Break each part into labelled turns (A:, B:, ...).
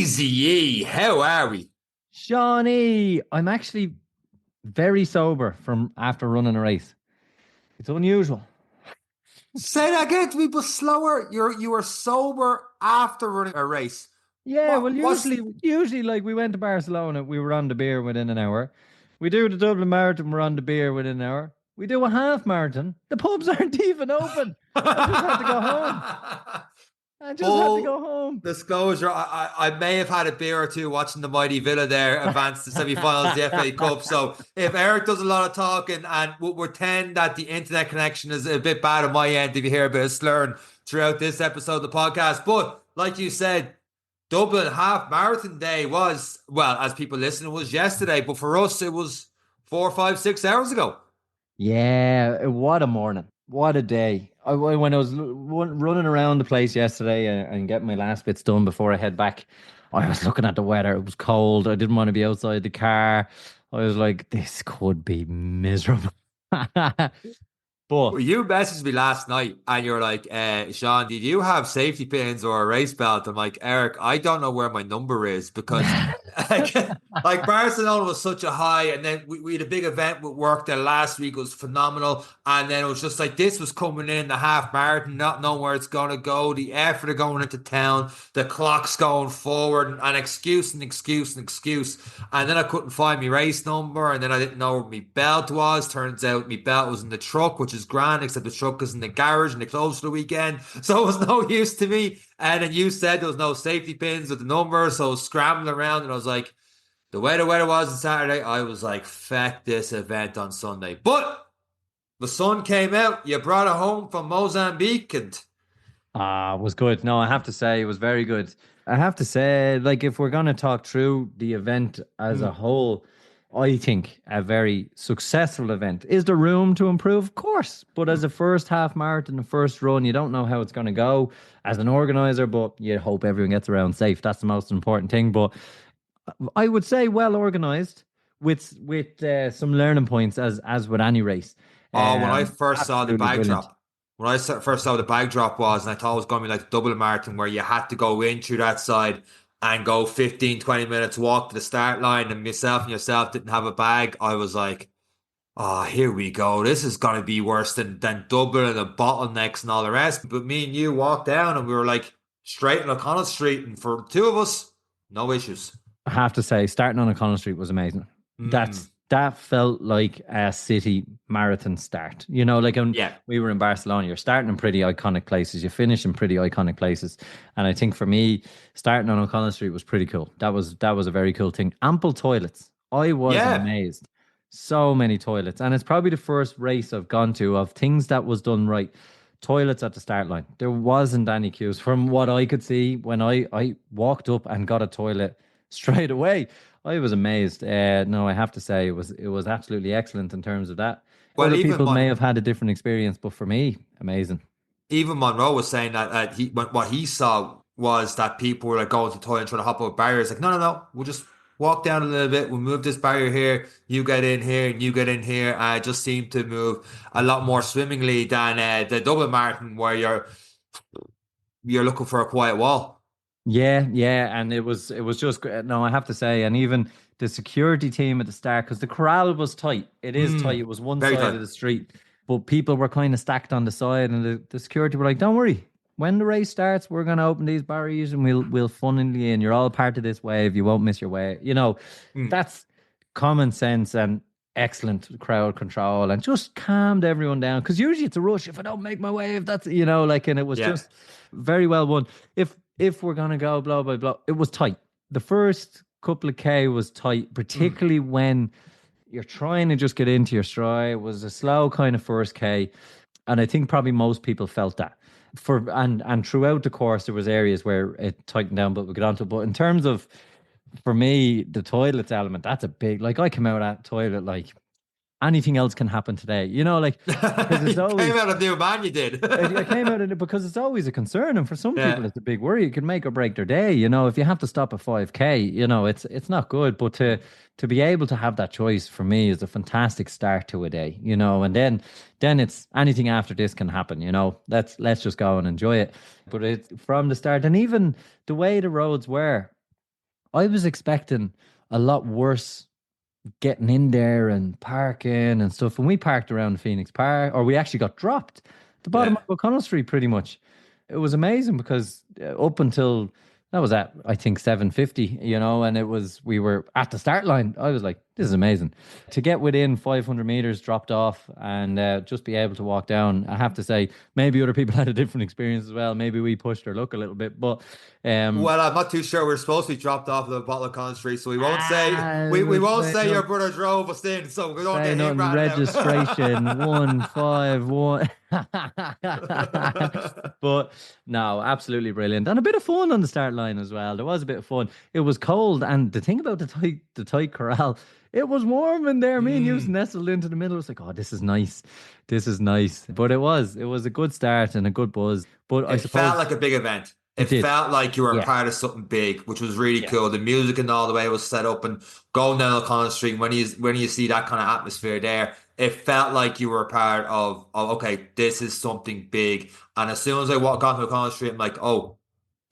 A: Easy, how are we?
B: Shawnee, I'm actually very sober from after running a race. It's unusual.
A: Say that again to me, but slower. You were sober after running a race.
B: Yeah, well,
A: What? What's
B: usually, like we went to Barcelona, we were on the beer within an hour. We do the Dublin Marathon, we're on the beer within an hour. We do a half marathon. The pubs aren't even open. I just had to go home. I just had to go
A: full
B: home.
A: disclosure? I may have had a beer or two watching the mighty Villa there advance to semi-finals of the FA Cup. So if Eric does a lot of talking and we'll pretend that the internet connection is a bit bad on my end, if you hear a bit of slurring throughout this episode of the podcast, but like you said. Dublin Half Marathon Day was, well, as people listening, was yesterday, but for us, it was 4, 5, 6 hours ago.
B: Yeah, what a morning. What a day. When I was running around the place yesterday and getting my last bits done before I head back, I was looking at the weather. It was cold. I didn't want to be outside the car. I was like, this could be miserable.
A: Well,
B: But
A: you messaged me last night and you're like, Sean, did you have safety pins or a race belt? I'm like, Eric, I don't know where my number is because like, like Barcelona was such a high, and then we had a big event with work there last week. It was phenomenal. And then it was just like this was coming in the half marathon, not knowing where it's going to go, the effort of going into town, the clock's going forward, and excuse and excuse and excuse. And then I couldn't find my race number, and then I didn't know where my belt was. Turns out my belt was in the truck, which is grand, except the truck is in the garage and they closed for the weekend. So it was no use to me. And then you said there was no safety pins with the number, so I was scrambling around and I was like, the way the weather was on Saturday, I was like, feck this event on Sunday. But the sun came out, you brought it home from Mozambique, and
B: it was good. No, I have to say it was very good. I have to say, like, if we're going to talk through the event as a whole, I think a very successful event. Is there room to improve? Of course. But as a first half marathon, the first run, you don't know how it's going to go as an organizer, but you hope everyone gets around safe. That's the most important thing. But I would say well organized with some learning points as with any race.
A: oh, when I first saw the
B: Absolutely
A: bag
B: brilliant.
A: drop, when I first saw the bag drop was, and I thought it was going to be like the Dublin Marathon where you had to go in through that side and go 15, 20 minutes walk to the start line, and myself and yourself didn't have a bag. I was like, oh, here we go. This is going to be worse than Dublin and the bottlenecks and all the rest. But me and you walked down and we were like straight on O'Connell Street. And for the two of us, no issues.
B: I have to say, starting on O'Connell Street was amazing.
A: Mm,
B: That felt like a city marathon start. You know, like when
A: yeah.
B: we were in Barcelona, you're starting in pretty iconic places, you finish in pretty iconic places. And I think for me, starting on O'Connell Street was pretty cool. That was a very cool thing. Ample toilets. I was
A: Yeah.
B: amazed. So many toilets. And it's probably the first race I've gone to of things that was done right. Toilets at the start line. There wasn't any queues from what I could see when I walked up and got a toilet straight away. I was amazed. No, I have to say it was absolutely excellent in terms of that.
A: Well,
B: Other people may have had a different experience, but for me, amazing.
A: even Monroe was saying that what he saw was that people were like going to the toilet and trying to hop over barriers. Like, no, no, no, we'll just walk down a little bit. We'll move this barrier here. You get in here, and you get in here. It just seemed to move a lot more swimmingly than the Dublin Marathon, where you're looking for a quiet wall.
B: Yeah, yeah, and it was just no, I have to say, and even the security team at the start, because the corral was tight. It is tight. It was one
A: Very
B: side
A: tight.
B: of the street, but people were kind of stacked on the side, and the security were like, "Don't worry, when the race starts, we're going to open these barriers and we'll funnel you in. You're all part of this wave. You won't miss your way." You know,
A: Mm.
B: that's common sense and excellent crowd control, and just calmed everyone down. Because usually it's a rush. If I don't make my wave, that's like, and it was
A: Yeah.
B: just very well won. If we're gonna go blah blah blah, it was tight. The first couple of K was tight,
A: Mm.
B: particularly when you're trying to just get into your stride. It was a slow kind of first K, and I think probably most people felt that. And throughout the course, there was areas where it tightened down, but we'll get onto it. But in terms of, for me, the toilets element, that's a big, like, I came out at toilet like anything else can happen today, like, because it's
A: You came
B: always,
A: out of new man, you did.
B: I came out of it because it's always a concern, and for some people,
A: Yeah.
B: it's a big worry. It can make or break their day. If you have to stop at 5K, it's not good. But to be able to have that choice for me is a fantastic start to a day. And then it's anything after this can happen. Let's just go and enjoy it. But it's from the start, and even the way the roads were. I was expecting a lot worse getting in there and parking and stuff. And we parked around Phoenix Park, or we actually got dropped at the bottom
A: Yeah.
B: of O'Connell Street pretty much. It was amazing because up until that was at I think 7:50, and we were at the start line. I was like, this is amazing. To get within 500 meters dropped off and just be able to walk down. I have to say, maybe other people had a different experience as well. Maybe we pushed our luck a little bit, but
A: Well, I'm not too sure. We're supposed to be dropped off the bottle of Con Street, so we won't say we
B: we'll
A: won't
B: say
A: say
B: no.
A: your brother drove us in, so we don't
B: Say
A: get him
B: nothing.
A: ratted
B: Registration
A: out.
B: 151. But no, absolutely brilliant, and a bit of fun on the start line as well. There was a bit of fun. It was cold, and the thing about the tight corral, it was warm in there. Me and you was nestled into the middle. It was like, oh, this is nice. This is nice. But it was a good start and a good buzz. But I
A: It felt
B: suppose
A: like a big event.
B: it
A: It
B: did.
A: felt like you were a
B: Yeah.
A: part of something big, which was really
B: Yeah.
A: cool. The music and all the way it was set up and going down O'Connell Street, when you see that kind of atmosphere there, it felt like you were a part of okay, this is something big. And as soon as I walked onto O'Connell Street, I'm like, oh,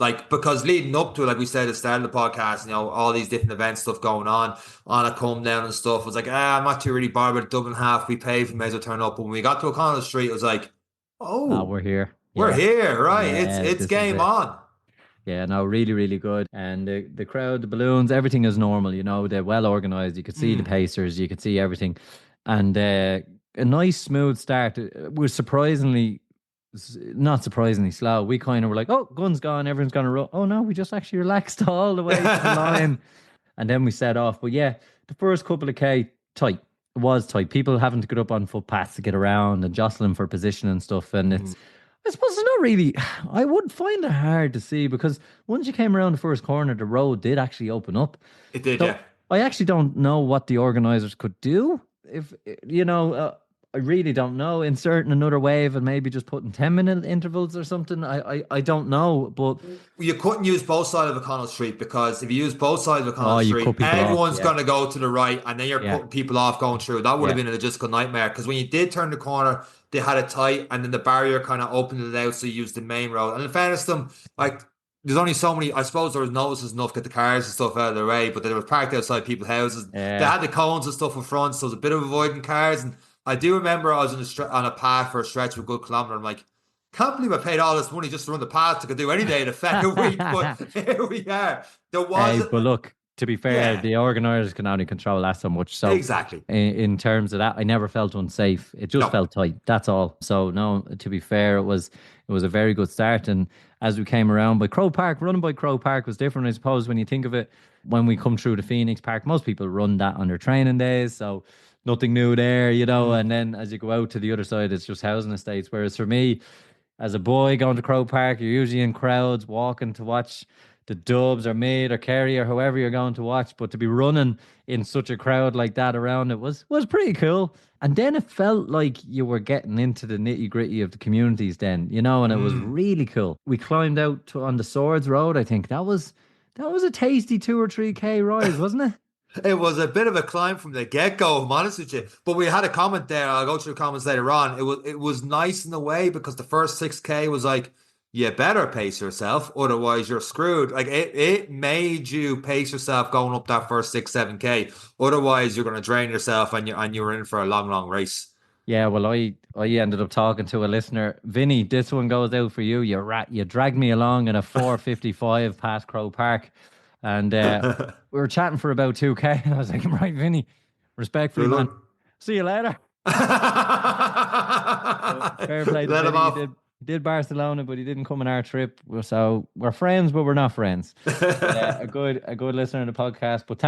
A: like because leading up to it, like we said at the start of the podcast, all these different event stuff going on a come down and stuff. I was like, I'm not too really bothered with Dublin half. We paid, we may as well turn up. But when we got to O'Connell Street, it was like, oh,
B: We're here.
A: we're
B: Yeah.
A: here, right? It's
B: Yeah.
A: it's
B: This is
A: game
B: it.
A: on.
B: Yeah, no, really, really good. And the crowd, the balloons, everything is normal, they're well organized. You could see the pacers, you could see everything. And a nice, smooth start. It was not surprisingly slow. We kind of were like, oh, gun's gone, everyone's going to run. Oh, no, we just actually relaxed all the way to the line. And then we set off. But yeah, the first couple of K, tight. It was tight. People having to get up on footpaths to get around and jostling for position and stuff. And I suppose it's not really, I would find it hard to see because once you came around the first corner, the road did actually open up.
A: It did,
B: So
A: yeah.
B: I actually don't know what the organizers could do. If, I really don't know. Inserting another wave and maybe just putting 10-minute intervals or something. I don't know. But
A: You couldn't use both sides of O'Connell Street because if you use both sides of O'Connell
B: you
A: Street,
B: cut people off.
A: everyone's
B: Yeah.
A: going to go to the right and then you're
B: Yeah.
A: cutting people off going through. That would have
B: Yeah.
A: been a logistical nightmare because when you did turn the corner, they had it tight and then the barrier kind of opened it out so you used the main road. And in fairness to them, like, there's only so many, I suppose there was notices enough to get the cars and stuff out of the way, but they were parked outside people's houses. They
B: Yeah.
A: had the cones and stuff in front, so it was a bit of avoiding cars. And I do remember I was on a path for a stretch of a good kilometre. I'm like, can't believe I paid all this money just to run the path I could do any day in a fucking week. But here we are. There
B: Hey,
A: was
B: but look, to be fair,
A: Yeah.
B: the organizers can only control that so much. So
A: exactly.
B: in terms of that, I never felt unsafe. It just
A: No.
B: felt tight. That's all. So no, to be fair, it was a very good start. And as we came around by Crow Park, running by Crow Park was different, I suppose, when you think of it. When we come through the Phoenix Park, most people run that on their training days. So nothing new there, And then as you go out to the other side, it's just housing estates. Whereas for me, as a boy going to Crow Park, you're usually in crowds walking to watch the Dubs or Mead or Kerry or whoever you're going to watch. But to be running in such a crowd like that around it was pretty cool. And then it felt like you were getting into the nitty gritty of the communities then, and it was really cool. We climbed out on the Swords Road, I think. That was a tasty 2 or 3K rise, wasn't it?
A: It was a bit of a climb from the get-go, if I'm honest with you. But we had a comment there. I'll go through the comments later on. It was nice in a way because the first 6K was like, you better pace yourself, otherwise you're screwed. Like it made you pace yourself going up that first 7K. Otherwise, you're going to drain yourself and you're in for a long, long race.
B: Yeah, well, I ended up talking to a listener. Vinny, this one goes out for you. You dragged me along in a 4:55 past Crow Park. And we were chatting for about 2K. And I was like, right, Vinny, respectfully, man. See you later. Fair play to
A: Let him
B: Vinny.
A: off.
B: He did Barcelona, but he didn't come on our trip. So we're friends, but we're not friends. But, a good listener to the podcast. But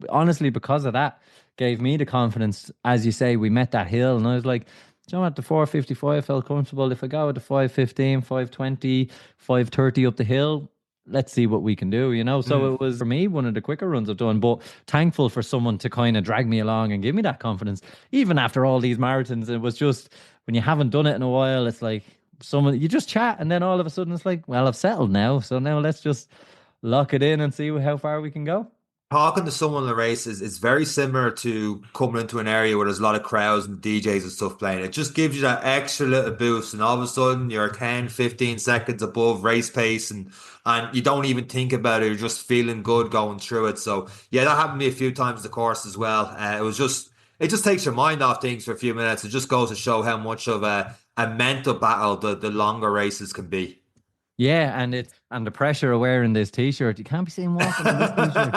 B: honestly, because of that, gave me the confidence. As you say, we met that hill, and I was like, at the 4:55, I felt comfortable. If I go at the 5:15, 5:20, 5:30 up the hill, let's see what we can do, So it was, for me, one of the quicker runs I've done, but thankful for someone to kind of drag me along and give me that confidence. Even after all these marathons, it was just, when you haven't done it in a while, it's like you just chat and then all of a sudden it's like, well, I've settled now. So now let's just lock it in and see how far we can go.
A: talking to someone in the race is very similar to coming into an area where there's a lot of crowds and DJs and stuff playing. It just gives you that extra little boost, and all of a sudden you're 10, 15 seconds above race pace, and you don't even think about it. You're just feeling good going through it. So yeah, that happened to me a few times the course as well. It just takes your mind off things for a few minutes. It just goes to show how much of a mental battle the longer races can be.
B: Yeah, and the pressure of wearing this t-shirt. You can't be seen walking in this t-shirt.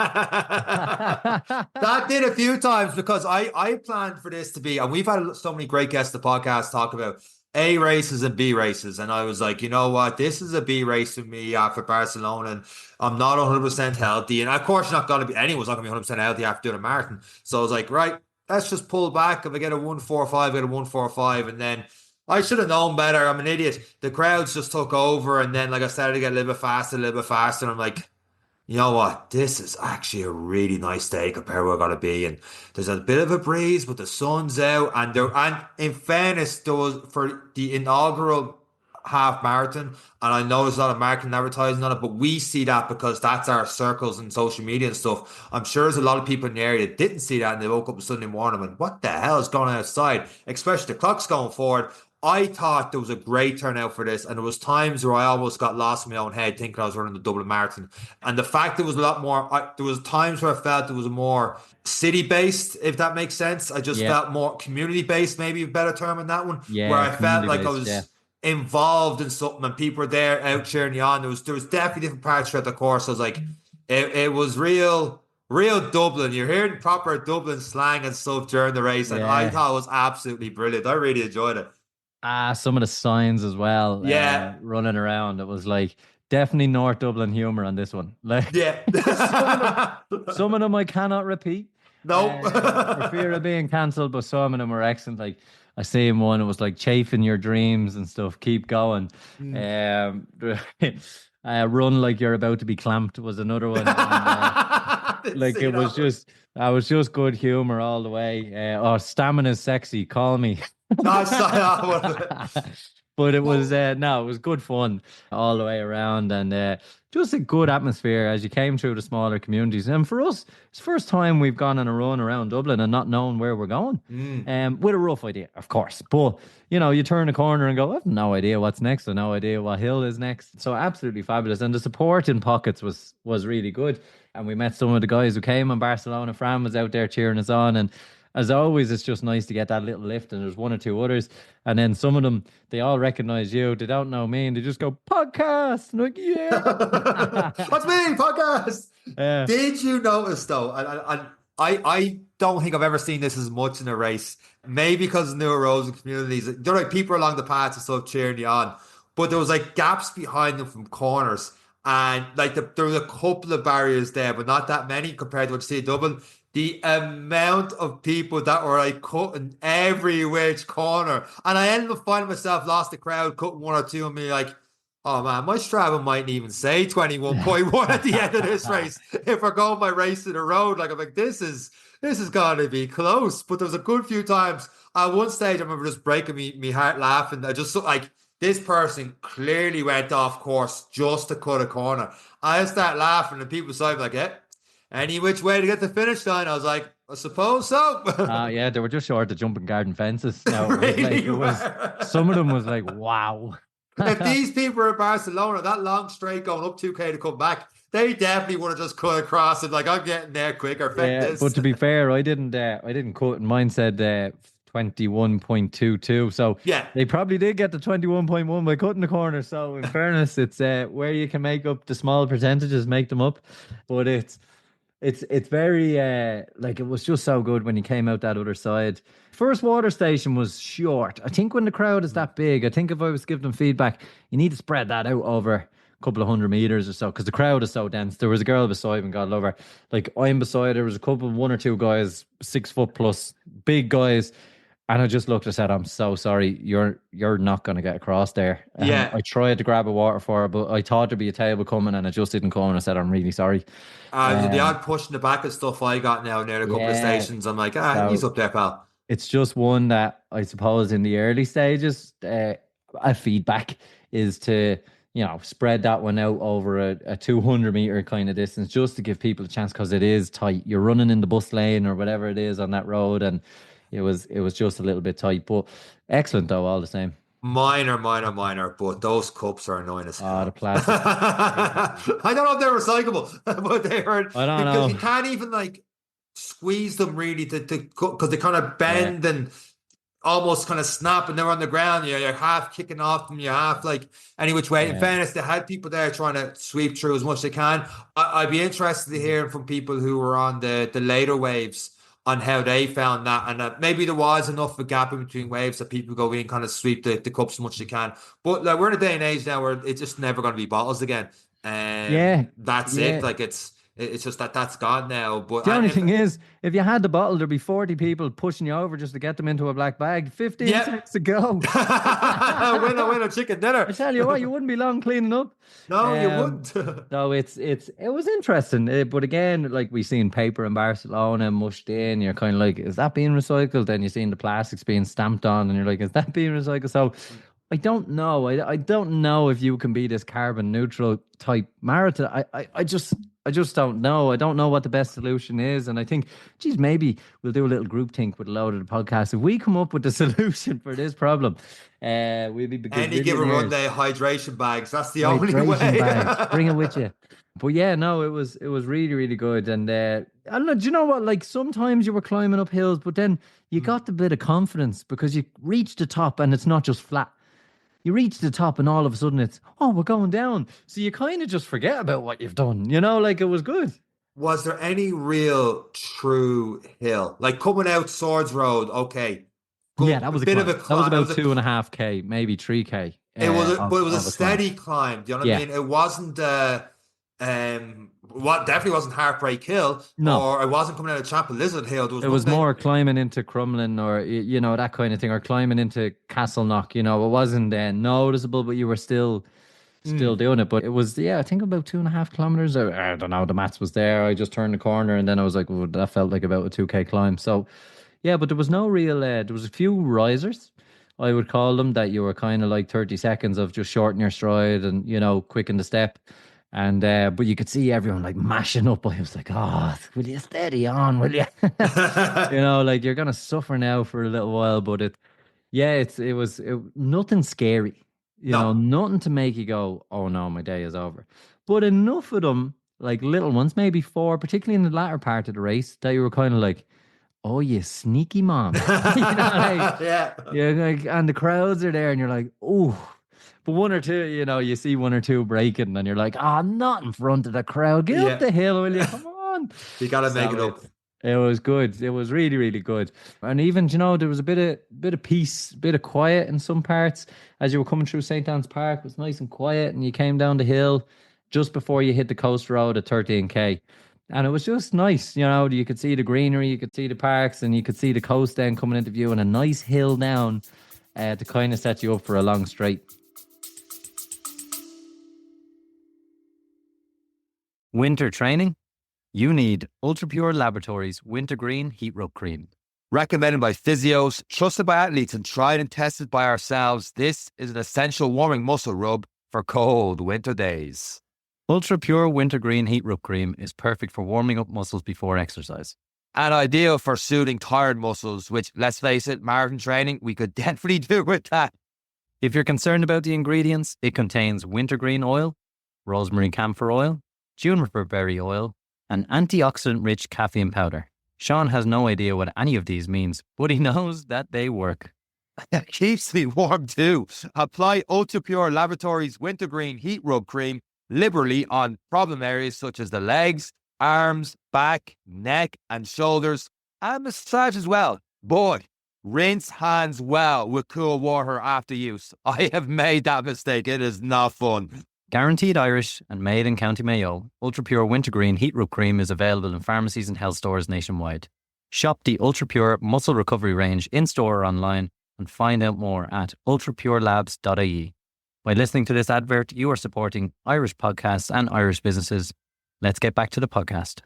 A: That did a few times because I planned for this to be, and we've had so many great guests on the podcast talk about A races and B races, and I was like, you know what, this is a B race for me after Barcelona, and I'm not 100% healthy, and of course not going to be, anyone's not going to be 100% healthy after doing a marathon. So I was like, right, let's just pull back. If I get a 145, I get a 145, and then I should have known better. I'm an idiot. The crowds just took over, and then like I started to get a little bit faster, a little bit faster. And I'm like, you know what? This is actually a really nice day compared to where I gotta be. And there's a bit of a breeze, but the sun's out. And in fairness, there was for the inaugural half marathon, and I know there's a lot of marketing and advertising on it, but we see that because that's our circles and social media and stuff. I'm sure there's a lot of people in the area that didn't see that and they woke up on Sunday morning and went, what the hell is going on outside? Especially the clocks going forward. I thought there was a great turnout for this, and there was times where I almost got lost in my own head thinking I was running the Dublin Marathon. And the fact there was a lot more, there was times where I felt it was more city based, if that makes sense. I just
B: Yeah,
A: felt more community based, maybe a better term in that one, where
B: yeah,
A: I felt
B: community
A: like I
B: based. Yeah,
A: was involved in something and people were there out cheering you on. There was definitely different parts throughout the course. I was like, it was real Dublin. You're hearing proper Dublin slang and stuff during the race, and I
B: yeah.
A: thought it was absolutely brilliant. I really enjoyed it.
B: Some of the signs as well,
A: Yeah,
B: running around. It was like definitely North Dublin humor on this one. Like
A: yeah.
B: some of them I cannot repeat,
A: Nope.
B: for fear of being cancelled. But some of them were excellent. Like I seen one, it was like chafing your dreams and stuff. Keep going.
A: Mm.
B: Um, run like you're about to be clamped was another one. And,
A: Didn't
B: like
A: see
B: it was
A: that one.
B: just, I was just good humor all the way. Oh, stamina's sexy. Call me.
A: No, I saw that one.
B: But it was no, it was good fun all the way around, and just a good atmosphere as you came through the smaller communities. And for us, it's the first time we've gone on a run around Dublin and not knowing where we're going,
A: Mm.
B: with a rough idea, of course. But you turn a corner and go, I have no idea what's next, I have no idea what hill is next. So absolutely fabulous, and the support in pockets was really good. And we met some of the guys who came in Barcelona. Fran was out there cheering us on, and as always, it's just nice to get that little lift. And there's one or two others, and then some of them, they all recognize you. They don't know me, and they just go podcast. And I'm like, yeah,
A: What's me, podcast?
B: yeah,
A: Did you notice though? I don't think I've ever seen this as much in a race. Maybe because of newer roads and communities. There are like people along the paths and stuff cheering you on, but there was like gaps behind them from corners, and like there was a couple of barriers there, but not that many compared to what you see in Dublin. The amount of people that were like cutting every which corner, and I ended up finding myself lost the crowd, cutting one or two, and me like, oh man, my Strava mightn't even say 21.1 at the end of this race if we're going by race to the road. Like I'm like, this is gonna be close. But there was a good few times. At one stage, I remember just breaking me heart laughing. I just like this person clearly went off course just to cut a corner. I start laughing, and people beside me like, yeah, any which way to get the finish line. I was like, I suppose so.
B: yeah, they were just short of jumping garden fences. No, it was like
A: Really
B: it was.
A: were.
B: Some of them was like, wow.
A: If these people were in Barcelona, that long straight going up 2K to come back, they definitely would have just cut across and like, I'm getting there quicker. Fit
B: Yeah, but
A: this.
B: to be fair, I didn't quote. Mine said 21.22. So
A: Yeah.
B: they probably did get the 21.1 by cutting the corner. So in fairness, it's where you can make up the small percentages, make them up. But it's very like it was just so good when you came out that other side. First water station was short. I think when the crowd is that big, I think if I was giving them feedback, you need to spread that out over a couple of 100 meters or so because the crowd is so dense. There was a girl beside me, God love her. Like I'm beside, there was a couple, one or two guys, 6 foot plus, big guys. And I just looked and said, I'm so sorry, you're not going to get across there.
A: Yeah.
B: I tried to grab a water for her, but I thought there'd be a table coming and it just didn't come. And I said, I'm really sorry.
A: The
B: Um,
A: odd push in the back of stuff I got now near a couple of
B: yeah,
A: stations. I'm like, he's
B: so
A: up there, pal.
B: it's just one that I suppose in the early stages, a feedback is to spread that one out over a 200-meter kind of distance just to give people a chance because it is tight. You're running in the bus lane or whatever it is on that road, and it was just a little bit tight, but excellent though, all the same.
A: Minor, but those cups are annoying as
B: Oh, the
A: hell.
B: plastic.
A: I don't know if they're recyclable, but they are
B: I don't
A: because
B: know.
A: you can't even like squeeze them really to because they kind of
B: Yeah,
A: bend and almost kind of snap and they're on the ground. You're half kicking off them, you're half like any which way. In
B: yeah.
A: fairness, they had people there trying to sweep through as much as they can. I'd be interested to hear from people who were on the later waves on how they found that. And maybe there was enough of a gap in between waves that people go in kind of sweep the cups as much as they can. But like, we're in a day and age now where it's just never going to be bottles again.
B: Yeah,
A: That's it.
B: yeah.
A: Like it's just that's gone now. But
B: The only thing is, if you had the bottle, there'd be 40 people pushing you over just to get them into a black bag. 15
A: yeah,
B: seconds to go.
A: winner, chicken dinner.
B: I tell you what, you wouldn't be long cleaning up.
A: No, you
B: Um,
A: wouldn't.
B: so it was interesting, but again, like we seen paper in Barcelona mushed in, you're kind of like, is that being recycled? Then you seen the plastics being stamped on, and you're like, is that being recycled? So I don't know. I don't know if you can be this carbon neutral type marathon. I just don't know. I don't know what the best solution is. And I think, geez, maybe we'll do a little group think with a load of the podcast. If we come up with the solution for this problem, we'll be
A: Any given
B: gazillionaires.
A: Runday hydration bags. That's the only
B: Hydration
A: way.
B: bags, bring it with you. But yeah, no, it was really, really good. And I don't know, do you know what? Like sometimes you were climbing up hills, but then you got the bit of confidence because you reached the top and it's not just flat. You reach the top and all of a sudden it's, oh, we're going down. So you kind of just forget about what you've done, like it was good.
A: Was there any real true hill? Like coming out Swords Road, okay.
B: Yeah,
A: Good.
B: that
A: A
B: was a
A: bit of a
B: climb. That was
A: climb. It
B: about
A: was a
B: 2.5K, maybe 3K
A: but it was a
B: of a climb.
A: steady climb. Do you know what I
B: Yeah.
A: mean? It wasn't what definitely wasn't Heartbreak Hill,
B: No,
A: or it wasn't coming out of Chapel Lizard Hill. There was
B: it was
A: nothing.
B: more climbing into Crumlin or, that kind of thing, or climbing into Castleknock. It wasn't noticeable, but you were still
A: Mm.
B: doing it. But it was, yeah, I think about 2.5 kilometers. I don't know. The maths was there. I just turned the corner and then I was like, well, that felt like about a 2K climb. So, yeah, but there was no real, there was a few risers, I would call them, that you were kind of like 30 seconds of just shorten your stride and, quicken the step. And, but you could see everyone like mashing up. I was like, oh, will you steady on, will you? Like you're going to suffer now for a little while, but yeah, it was nothing scary,
A: No.
B: nothing to make you go, oh no, my day is over. But enough of them, like little ones, maybe four, particularly in the latter part of the race, that you were kind of like, oh, you sneaky mom. Like,
A: Yeah.
B: yeah, like, and the crowds are there, and you're like, oh. But one or two, you see one or two breaking, and you're like, oh, not in front of the crowd. Get up
A: Yeah.
B: the hill, will you? Come on.
A: You gotta make
B: So
A: it up.
B: it was good. It was really, really good. And even, there was a bit of peace, bit of quiet in some parts. As you were coming through St. Anne's Park, it was nice and quiet, and you came down the hill just before you hit the coast road at 13K. And it was just nice, you could see the greenery, you could see the parks, and you could see the coast then coming into view, and a nice hill down to kind of set you up for a long straight. Winter training? You need Ultra Pure Laboratories Wintergreen Heat Rub Cream.
A: Recommended by physios, trusted by athletes, and tried and tested by ourselves, this is an essential warming muscle rub for cold winter days.
B: Ultra Pure Wintergreen Heat Rub Cream is perfect for warming up muscles before exercise.
A: And ideal for soothing tired muscles, which, let's face it, marathon training, we could definitely do with that.
B: If you're concerned about the ingredients, it contains wintergreen oil, rosemary camphor oil, juniper berry oil, and antioxidant-rich caffeine powder. Sean has no idea what any of these means, but he knows that they work.
A: It keeps me warm too. Apply Ultra Pure Laboratories Wintergreen Heat Rub Cream liberally on problem areas such as the legs, arms, back, neck, and shoulders, and massage as well. Boy, rinse hands well with cool water after use. I have made that mistake. It is not fun.
B: Guaranteed Irish and made in County Mayo, Ultra Pure Wintergreen Heat Rub Cream is available in pharmacies and health stores nationwide. Shop the Ultra Pure Muscle Recovery range in-store or online and find out more at ultrapurelabs.ie. By listening to this advert, you are supporting Irish podcasts and Irish businesses. Let's get back to the podcast.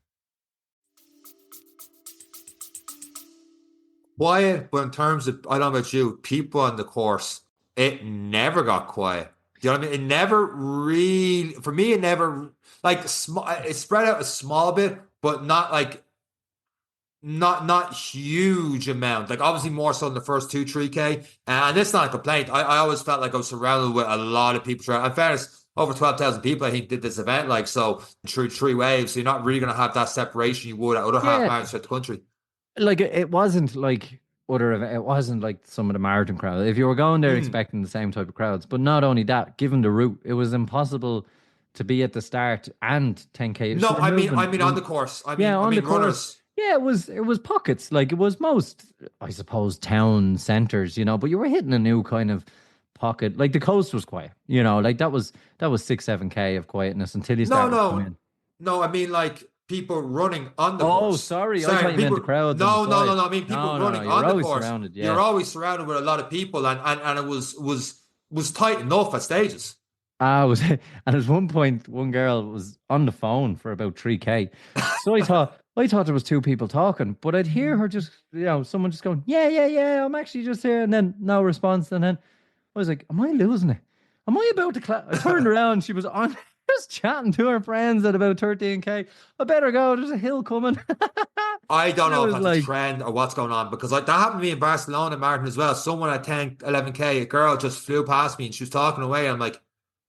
A: Quiet, but in terms of, I don't know about you, people on the course, it never got quiet. Do you know what I mean? It never really, for me, it never like small. It spread out a small bit, but not like not huge amount. Like obviously more so in the first 2, 3K. And it's not a complaint. I always felt like I was surrounded with a lot of people. In fairness, over 12,000 people I think did this event. Like so through 3 waves. So you're not really going to have that separation you would at other half
B: Yeah,
A: marathons throughout the country.
B: like it wasn't like it wasn't like some of the marathon crowd. If you were going there
A: Mm.
B: expecting the same type of crowds, but not only that, given the route, it was impossible to be at the start and 10K. So
A: No,
B: we're
A: I
B: moving.
A: mean on the course.
B: Yeah,
A: I
B: on the
A: mean
B: course.
A: runners.
B: Yeah, it was pockets. Like it was most, I suppose, town centers, but you were hitting a new kind of pocket. Like the coast was quiet, like that was 6, 7K of quietness until you
A: No,
B: started to come in.
A: no, no. I mean like people running on the
B: Oh,
A: course.
B: sorry, I thought
A: Sorry,
B: you meant the
A: people.
B: crowds on the
A: No,
B: side.
A: no. I mean people
B: No,
A: running
B: you're
A: on the
B: always
A: course.
B: surrounded. Yeah.
A: You're always surrounded with a lot of people, and it was tight enough at stages.
B: I was, and at one point, one girl was on the phone for about 3K. So I thought there was two people talking, but I'd hear her just, someone just going, yeah, yeah, yeah, I'm actually just here. And then no response. And then I was like, am I losing it? Am I about to clap? I turned around. She was on, just chatting to her friends at about 13K. I better go. There's a hill coming.
A: I don't
B: I
A: know if
B: was
A: that's a
B: like,
A: trend or what's going on because like that happened to me in Barcelona, Martin, as well. Someone at 10, 11K, a girl just flew past me and she was talking away. I'm like,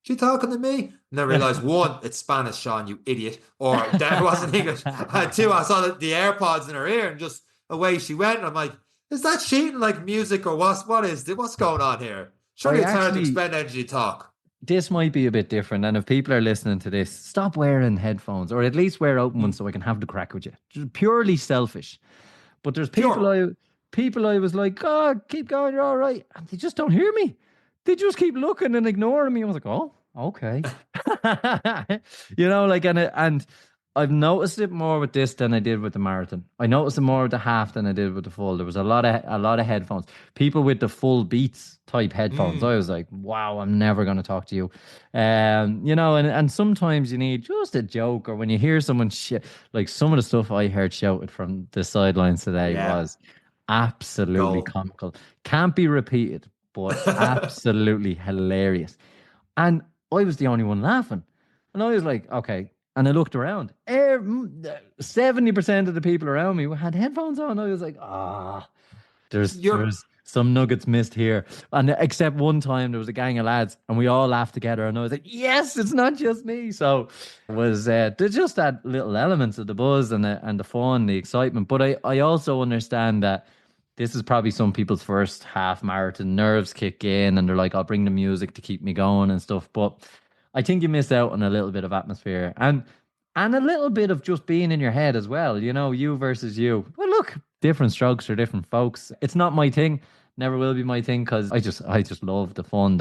A: she talking to me? And I realized one, it's Spanish, Sean, you idiot. Or that wasn't English. And two, I saw the AirPods in her ear and just away she went. And I'm like, is that cheating like music or what's going on here?
B: I
A: Surely it's hard to
B: actually,
A: expend energy to talk.
B: this might be a bit different. And if people are listening to this, stop wearing headphones or at least wear open ones
A: Mm.
B: so I can have the crack with you. Just purely selfish. But there's
A: Pure.
B: people I was like, oh, keep going, you're all right. And they just don't hear me. They just keep looking and ignoring me. I was like, oh, okay. And I've noticed it more with this than I did with the marathon. I noticed it more with the half than I did with the full. There was a lot of headphones. People with the full Beats type headphones. I
A: Mm.
B: was like, wow, I'm never going to talk to you. And sometimes you need just a joke, or when you hear someone like some of the stuff I heard shouted from the sidelines today
A: Yeah.
B: was absolutely
A: Goal.
B: comical. Can't be repeated, but absolutely hilarious. And I was the only one laughing. And I was like, okay. And I looked around. 70% of the people around me had headphones on. I was like, there's
A: You're
B: there's some nuggets missed here. And except one time there was a gang of lads and we all laughed together. And I was like, yes, it's not just me. So it was there's just that little elements of the buzz and the fun, the excitement. But I also understand that this is probably some people's first half marathon. Nerves kick in and they're like, I'll bring the music to keep me going and stuff. But I think you miss out on a little bit of atmosphere and a little bit of just being in your head as well. You versus you. Well, look, different strokes for different folks. It's not my thing. Never will be my thing because I just love the fun,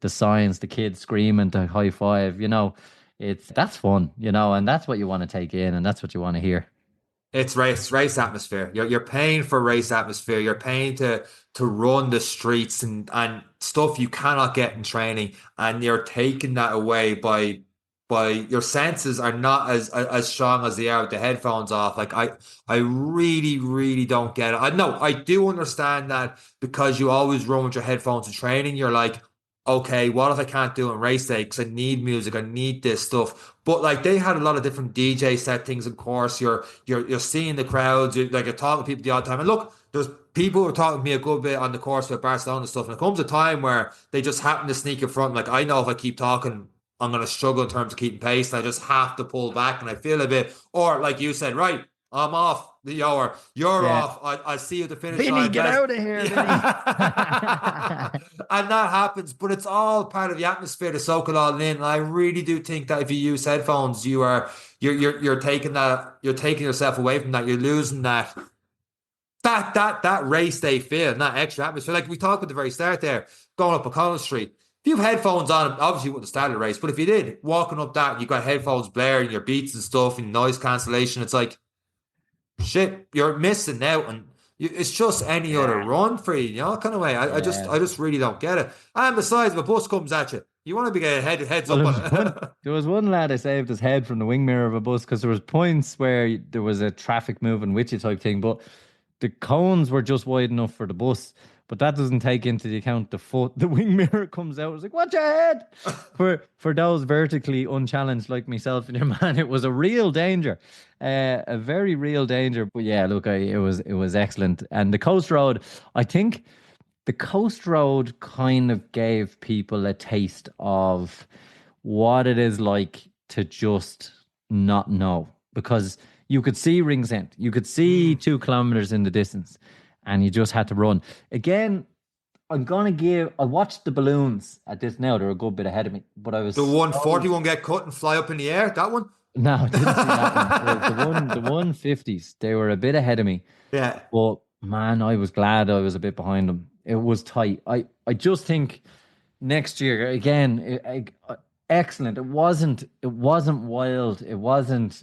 B: the science, the kids screaming, the high five. That's fun. And that's what you want to take in, and that's what you want to hear.
A: It's race atmosphere. You're paying for race atmosphere. You're paying to run the streets and stuff you cannot get in training, and you're taking that away by your senses are not as strong as they are with the headphones off. Like I really don't get it. I know I do understand that because you always run with your headphones in training. You're like, okay, what if I can't do it in race day? Because I need music, I need this stuff. But like they had a lot of different DJ settings, of course. You're seeing the crowds, you're talking to people the odd time. And look, there's people who are talking to me a good bit on the course with Barcelona and stuff. And it comes a time where they just happen to sneak in front. Like I know if I keep talking, I'm gonna struggle in terms of keeping pace. And I just have to pull back and I feel a bit, or like you said, right, I'm off the hour, you're
B: Yeah.
A: off. I see you at the finish
B: Vinny,
A: line.
B: get out of here,
A: Yeah.
B: Vinny.
A: And that happens, but it's all part of the atmosphere to soak it all in. And I really do think that if you use headphones, you're taking you're taking yourself away from that. You're losing that race day feel and that extra atmosphere. Like we talked at the very start there, going up O'Connell Street. If you have headphones on, obviously you wouldn't have started the race. But if you did, walking up that, you got headphones blaring, your beats and stuff, and noise cancellation. It's like shit, you're missing out, and it's just any other
B: Yeah.
A: run for you, kind of way.
B: Yeah.
A: I just really don't get it. And besides, if a bus comes at you, you want to be getting heads
B: Well,
A: up
B: there
A: on
B: was one.
A: it.
B: There was one lad I saved his head from the wing mirror of a bus because there was points where there was a traffic moving with you type thing, but the cones were just wide enough for the bus. but that doesn't take into the account the foot, the wing mirror comes out. It's like, watch your head. For those vertically unchallenged like myself and your man, it was a real danger, a very real danger. But yeah, look, it was excellent. And the coast road, I think the coast road kind of gave people a taste of what it is like to just not know, because you could see Ringsend, you could see 2 kilometers in the distance, and you just had to run. Again, I watched the balloons at this now. They're a good bit ahead of me, but I
A: The
B: was
A: 140 won't get cut and fly up in the air. That one.
B: no, I didn't see that one. The 150s, they were a bit ahead of me.
A: Yeah.
B: But man, I was glad I was a bit behind them. It was tight. I just think next year again, excellent. It wasn't wild. It wasn't,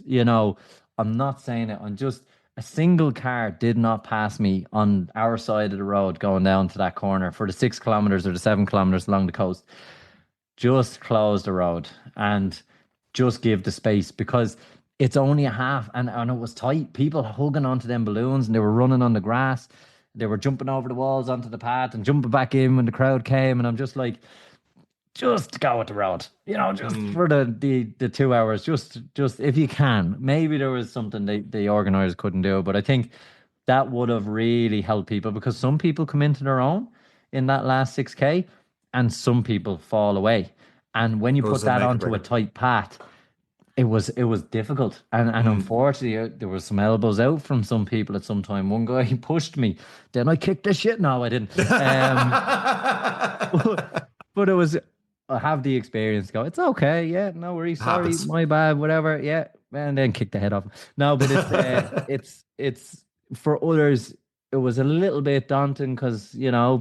B: I'm not saying it. I'm just a single car did not pass me on our side of the road going down to that corner for the 6 kilometers or the 7 kilometers along the coast. Just close the road and just give the space, because it's only a half, and it was tight. People hugging onto them balloons, and they were running on the grass. They were jumping over the walls onto the path and jumping back in when the crowd came. And I'm just like, just go with the road, just for the 2 hours, just if you can. Maybe there was something the organizers couldn't do, but I think that would have really helped people, because some people come into their own in that last 6K and some people fall away. And when you put
A: Those that
B: that
A: make or
B: onto a
A: break.
B: tight path, it was difficult. And unfortunately, there were some elbows out from some people at some time. One guy, he pushed me, then I kicked the shit. No, I didn't. But it was, I have the experience. Go, it's okay. Yeah, no worries. Sorry,
A: Happens.
B: my bad. Whatever. Yeah, and then kick the head off. No, but it's for others. It was a little bit daunting because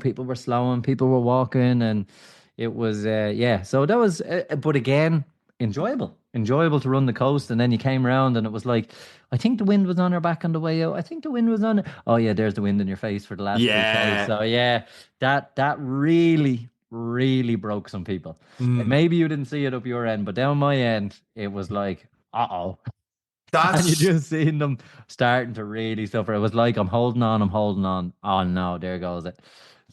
B: people were slowing, people were walking, and it was yeah. So that was, but again, enjoyable to run the coast. And then you came around, and it was like, I think the wind was on our back on the way out. I think the wind was on. Oh yeah, there's the wind in your face for the last 3K.
A: Yeah.
B: So yeah, that really broke some people. And
A: Mm.
B: maybe you didn't see it up your end, but down my end, it was like, uh-oh. And you
A: That's
B: just seen them starting to really suffer. It was like, I'm holding on, I'm holding on. Oh no, there goes it.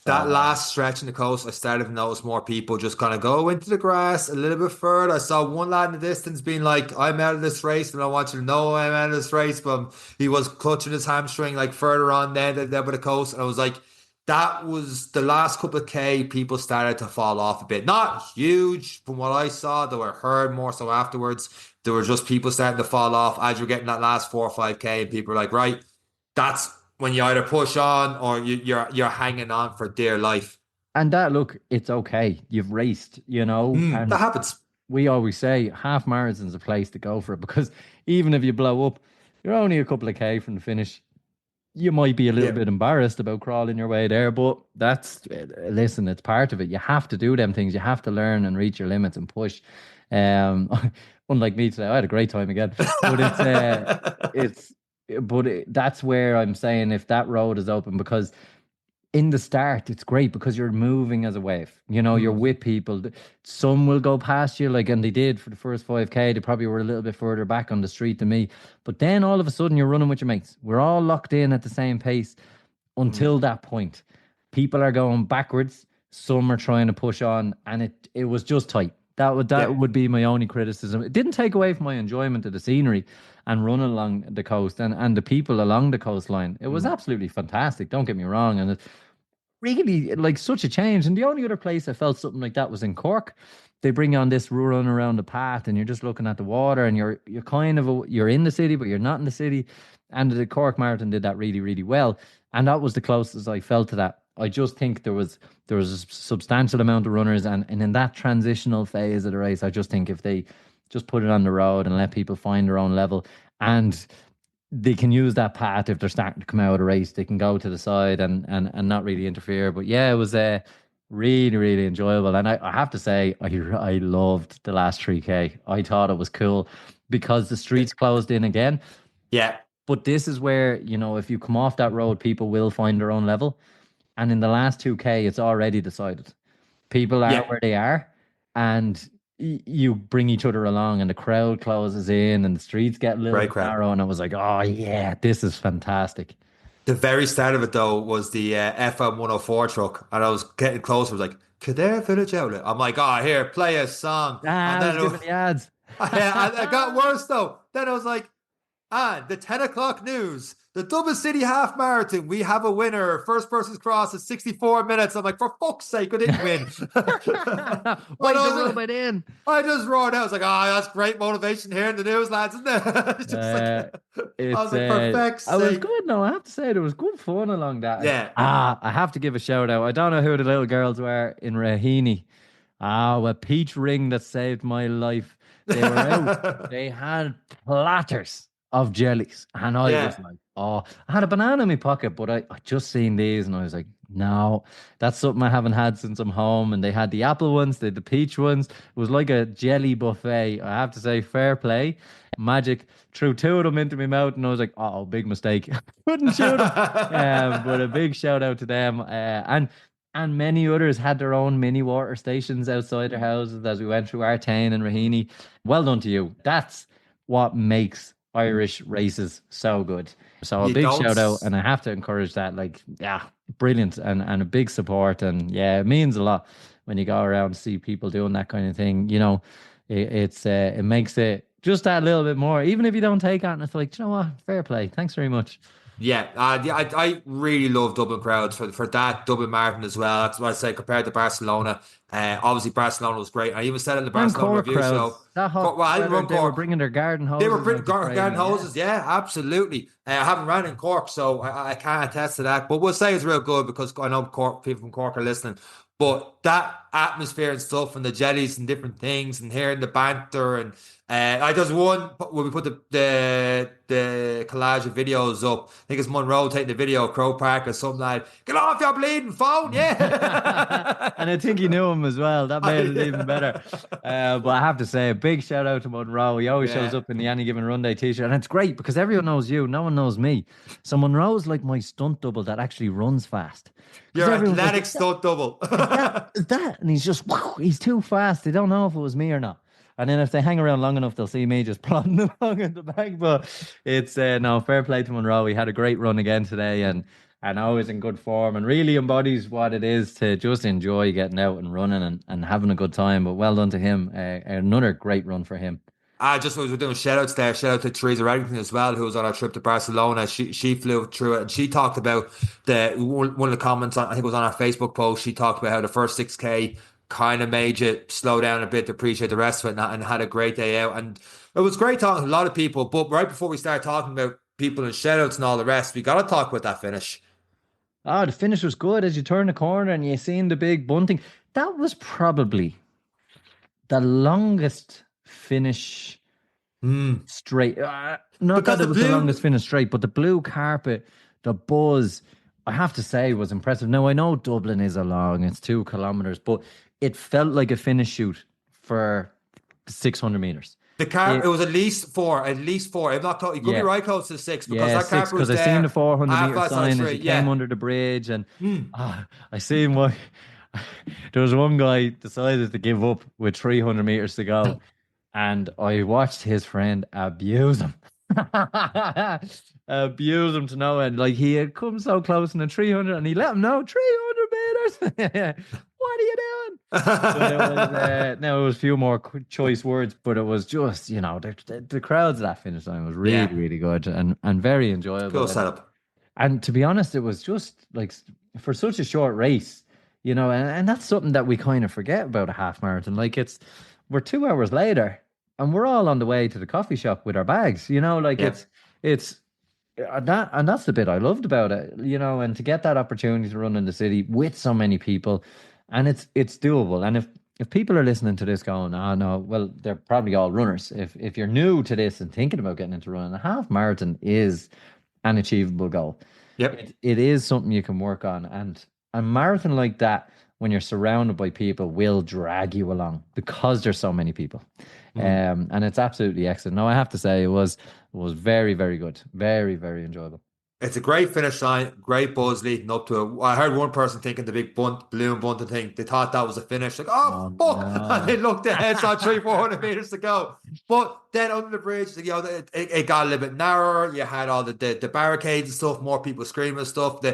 A: that
B: So
A: last stretch in the coast. I started to notice more people just kind of go into the grass a little bit further. I saw one lad in the distance being like, I'm out of this race, and I want you to know I'm out of this race. But he was clutching his hamstring like further on there by the coast. And I was like, that was the last couple of K, people started to fall off a bit. Not huge from what I saw. They were heard more so afterwards. There were just people starting to fall off as you're getting that last 4 or 5K, and people were like, right, that's when you either push on or you're hanging on for dear life.
B: and that, look, it's okay. You've raced,
A: That
B: and
A: happens.
B: we always say half marathon's a place to go for it, because even if you blow up, you're only a couple of K from the finish. You might be a little
A: Yeah.
B: bit embarrassed about crawling your way there, but listen, it's part of it. You have to do them things. You have to learn and reach your limits and push. Um, unlike me today, I had a great time again, but it's, that's where I'm saying, if that road is open, because in the start, it's great because you're moving as a wave. You're
A: Mm,
B: with people. Some will go past you, like, and they did for the first 5K. They probably were a little bit further back on the street than me. But then all of a sudden, you're running with your mates. We're all locked in at the same pace
A: mm,
B: until that point. People are going backwards. Some are trying to push on, and it was just tight. That
A: yeah.
B: would be my only criticism. It didn't take away from my enjoyment of the scenery and running along the coast and the people along the coastline. It was
A: Mm,
B: absolutely fantastic. Don't get me wrong, and really like such a change. And the only other place I felt something like that was in Cork. They bring on this run around the path, and you're just looking at the water, and you're kind of you're in the city, but you're not in the city. And the Cork Marathon did that really, really well, and that was the closest I felt to that. I just think there was a substantial amount of runners, and in that transitional phase of the race, I just think if they just put it on the road and let people find their own level, and they can use that path if they're starting to come out of the race. They can go to the side and not really interfere. But yeah, it was really, really enjoyable. And I have to say, I loved the last 3K. I thought it was cool because the streets closed in again.
A: yeah.
B: But this is where, if you come off that road, people will find their own level. And in the last 2K, it's already decided. People are
A: Yeah.
B: where they are, and you bring each other along, and the crowd closes in, and the streets get a little
A: Great
B: bit
A: crowd.
B: narrow. And I was like, oh yeah, this is fantastic.
A: The very start of it though was the FM 104 truck, and I was getting closer. I was like, Kildare Village Outlet. I'm like, oh, here, play a song. And
B: I
A: then
B: was giving the ads.
A: it got worse though. Then I was like, the 10 o'clock news. The Dublin City Half Marathon. We have a winner. First person's cross is 64 minutes. I'm like, for fuck's sake, I didn't win.
B: Why to rub it in?
A: I just roared out. I was like, that's great motivation here in the news, lads, isn't it? It's just I was like, for fuck's
B: I was
A: sake.
B: good. No, I have to say there was good fun along that.
A: Yeah.
B: I have to give a shout out. I don't know who the little girls were in Raheny. A peach ring that saved my life. They were out. They had platters of jellies, and I was like, oh, I had a banana in my pocket, but I just seen these, and I was like, no, that's something I haven't had since I'm home. And they had the apple ones, they had the peach ones. It was like a jelly buffet. I have to say, fair play. Magic threw two of them into my mouth, and I was like, oh, big mistake. Couldn't chew them. But a big shout out to them. And many others had their own mini water stations outside their houses as we went through Artane and Raheny. Well done to you. That's what makes Irish races so good. So a big shout out, and I have to encourage that. Like, yeah, brilliant and a big support. And yeah, it means a lot when you go around and see people doing that kind of thing. You know, it makes it just that little bit more, even if you don't take it. And it's like, you know what? Fair play. Thanks very much.
A: Yeah, I really love Dublin crowds for that Dublin Marathon as well. That's what I say compared to Barcelona. Obviously Barcelona was great. I even said in the Barcelona
B: Cork
A: review
B: crowds.
A: show.
B: That hot
A: Well, I didn't run
B: they were
A: Cork.
B: bringing their garden hoses.
A: They were bringing garden hoses. Yeah, absolutely. I haven't ran in Cork, so I can't attest to that. But we'll say it's real good because I know Cork people from Cork are listening. But that atmosphere and stuff, and the jellies and different things, and hearing the banter, and I just one when we put the collage of videos up. I think it's Monroe taking the video of Crow Park or something like, "Get off your bleeding phone!" Yeah,
B: and I think he knew him as well. That made it even better. But I have to say, a big shout out to Monroe. He always shows up in the Any Given Runday t-shirt, and it's great because everyone knows you, no one knows me. So Monroe's like my stunt double that actually runs fast.
A: You're athletic stunt double.
B: Is that? And he's just, he's too fast. They don't know if it was me or not. And then if they hang around long enough, they'll see me just plodding along in the back. But it's no, fair play to Monroe. He had a great run again today, and always in good form, and really embodies what it is to just enjoy getting out and running and having a good time. But well done to him. Another great run for him.
A: I just was doing shout outs there. Shout out to Teresa Reddington as well, who was on our trip to Barcelona. She flew through it, and she talked about one of the comments on, I think it was on our Facebook post. She talked about how the first 6K kind of made you slow down a bit to appreciate the rest of it, and had a great day out. And it was great talking to a lot of people. But right before we start talking about people and shout outs and all the rest, we got to talk about that finish.
B: Oh, the finish was good. As you turn the corner and you seen the big bunting, that was probably the longest finish straight. Not because that it was the longest finish straight, but the blue carpet, the buzz, I have to say, was impressive. Now, I know Dublin is a long, it's 2 kilometers, but it felt like a finish shoot for 600 meters.
A: The carpet, it was at least four. If not, it could be right close to 6 because that carpet was there.
B: Because I seen the 400-meter sign as you came under the bridge, and I seen why. There was one guy decided to give up with 300 meters to go, and I watched his friend abuse him. Abuse him to no end. Like, he had come so close in the 300, and he let him know 300 meters. What are you doing? But it was a few more choice words, but it was just, the crowds at that finish line was really, really good and very enjoyable.
A: Cool setup.
B: And to be honest, it was just like, for such a short race, and that's something that we kind of forget about a half marathon. Like, we're 2 hours later and we're all on the way to the coffee shop with our bags, it's and that's the bit I loved about it, and to get that opportunity to run in the city with so many people, and it's doable. And if people are listening to this going, oh no, well, they're probably all runners. If you're new to this and thinking about getting into running, a half marathon is an achievable goal.
A: Yep.
B: It is something you can work on, and a marathon like that, when you're surrounded by people, will drag you along because there's so many people. And it's absolutely excellent. No, I have to say it was very, very good. Very, very enjoyable.
A: It's a great finish line, great buzz leading up to it. I heard one person thinking the big balloon bunting thing, they thought that was a finish. Like, oh,
B: Oh
A: fuck. And
B: no.
A: they looked ahead, saw 400 meters to go. But then under the bridge, it got a little bit narrower. You had all the barricades and stuff, more people screaming and stuff.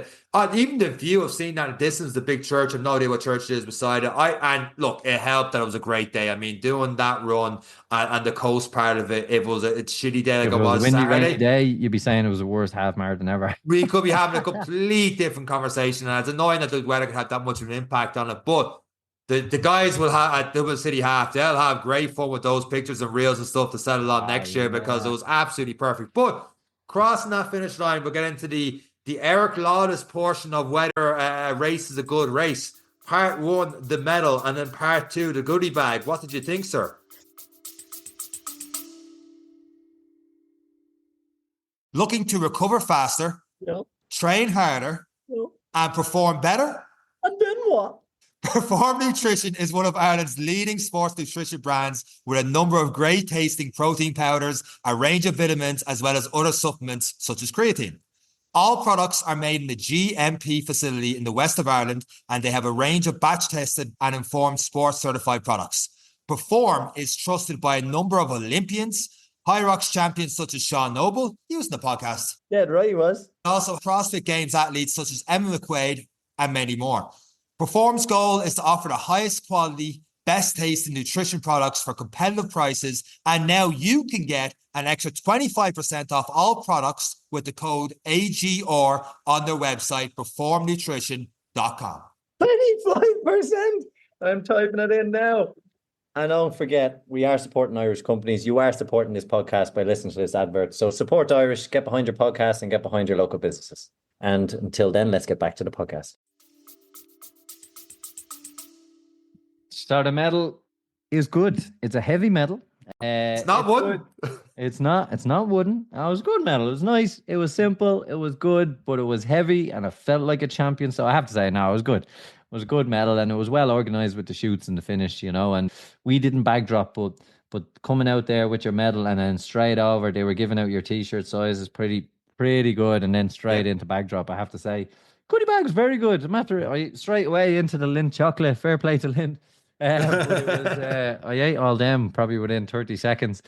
A: Even the view of seeing that in the distance, the big church, I've no idea what church it is beside it. And look, it helped that it was a great day. I mean, doing that run and the coast part of it, it's a shitty day like
B: If
A: it
B: it was a
A: was
B: windy, rainy
A: Saturday.
B: day, you'd be saying it was the worst half marathon ever.
A: We could be having a complete different conversation, and it's annoying that the weather can have that much of an impact on it. But the guys will have at Dublin City Half, they'll have great fun with those pictures and reels and stuff to settle on
B: Oh
A: next year because it
B: yeah.
A: was absolutely perfect. But crossing that finish line, we'll get into the Eric Lawless portion of whether a race is a good race. Part one, the medal, and then part two, the goodie bag. What did you think, sir? Looking to recover faster,
C: Yep.
A: train harder,
C: Yep.
A: and perform better?
C: And then what?
A: Perform Nutrition is one of Ireland's leading sports nutrition brands with a number of great tasting protein powders, a range of vitamins, as well as other supplements such as creatine. All products are made in the GMP facility in the west of Ireland, and they have a range of batch tested and informed sports certified products. Perform is trusted by a number of Olympians, High Rocks champions such as Sean Noble, he was in the podcast.
C: Dead right, he was.
A: Also, CrossFit Games athletes such as Emma McQuaid and many more. Perform's goal is to offer the highest quality, best tasting nutrition products for competitive prices. And now you can get an extra 25% off all products with the code AGR on their website, performnutrition.com.
C: 25%. I'm typing it in now. And don't forget, we are supporting Irish companies. You are supporting this podcast by listening to this advert. So support Irish, get behind your podcast and get behind your local businesses. And until then, let's get back to the podcast.
B: So the medal is good. It's a heavy medal.
A: It's not wooden.
B: It's not wooden. It was a good medal. It was nice. It was simple. It was good, but it was heavy and I felt like a champion. So I have to say, no, it was good. It was a good medal and it was well organized with the shoots and the finish, and we didn't bag drop, but coming out there with your medal and then straight over, they were giving out your t-shirt sizes pretty good, and then straight into bag drop, I have to say. Goodie bag was very good. Straight away into the Lindt chocolate. Fair play to Lindt. But it was, I ate all them probably within 30 seconds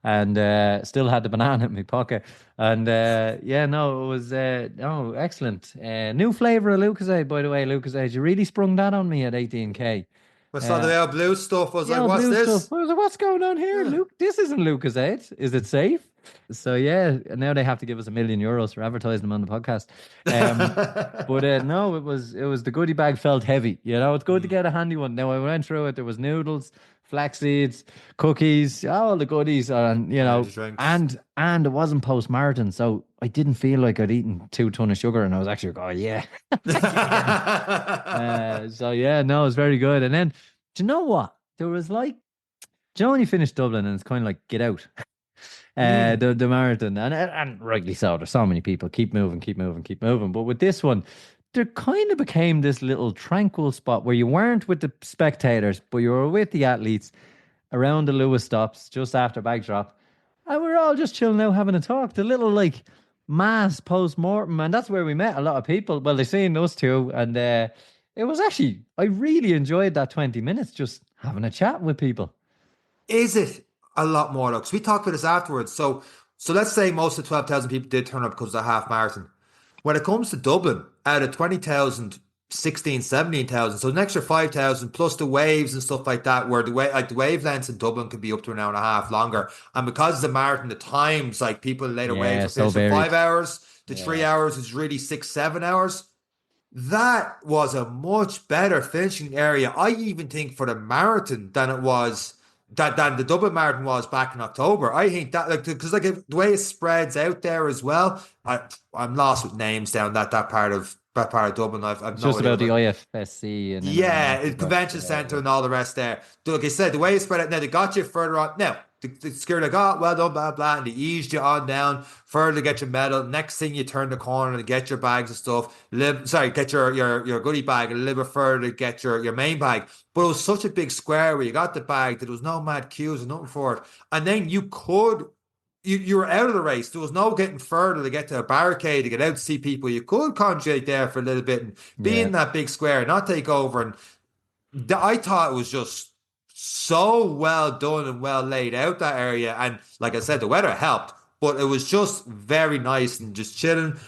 B: and still had the banana in my pocket. And it was excellent. New flavour of Lucozade, by the way. Lucozade, you really sprung that on me at 18k.
A: I saw the L Blue stuff. I was like, what's this?
B: I was like, what's going on here? Luke, this isn't Lucozade. Is it safe? So yeah, now they have to give us €1 million for advertising them on the podcast. But no, it was the goodie bag felt heavy. It's good to get a handy one. Now I went through it. There was noodles, flax seeds, cookies, all the goodies, and and it wasn't post marathon, so I didn't feel like I'd eaten 2 tons of sugar, and I was actually like, oh yeah. So yeah, no, it was very good. And then, do you know what? There was like, do you know when you finish Dublin and it's kind of like get out. The marathon, and rightly so. There's so many people. Keep moving. But with this one, there kind of became this little tranquil spot where you weren't with the spectators, but you were with the athletes around the Lewis stops just after bag drop, and we were all just chilling out, having a talk. The little like mass post mortem, and that's where we met a lot of people. Well, they seen us too, and it was actually, I really enjoyed that 20 minutes just having a chat with people.
A: Is it a lot more, though? Because we talked about this afterwards. So let's say most of the 12,000 people did turn up because of the half marathon. When it comes to Dublin, out of 20,000, 16, 17,000, so an extra 5,000 plus the waves and stuff like that, where the wavelengths in Dublin could be up to an hour and a half longer. And because of the marathon, the times, like people in later waves are finishing 5 hours to 3 hours, is really 6-7 hours. That was a much better finishing area, I even think, for the marathon than it was than the Dublin Marathon was back in October. I think that, because the way it spreads out there as well, I'm lost with names down that part of Dublin. I've no
B: just
A: idea
B: about the IFSC and
A: convention centre and all the rest there. Like I said, the way it spread out, now they got you further on. Now the skirt like, oh, well done, blah blah, and they eased you on down further to get your medal. Next thing, you turn the corner to get your bags and stuff. Get your goodie bag, and a little bit further to get your main bag. But it was such a big square where you got the bag that there was no mad queues and nothing for it. And then you could you were out of the race. There was no getting further to get to a barricade, to get out to see people. You could concentrate there for a little bit and be in that big square, not take over. And I thought it was just so well done and well laid out, that area. And like I said, the weather helped, but it was just very nice and just chilling,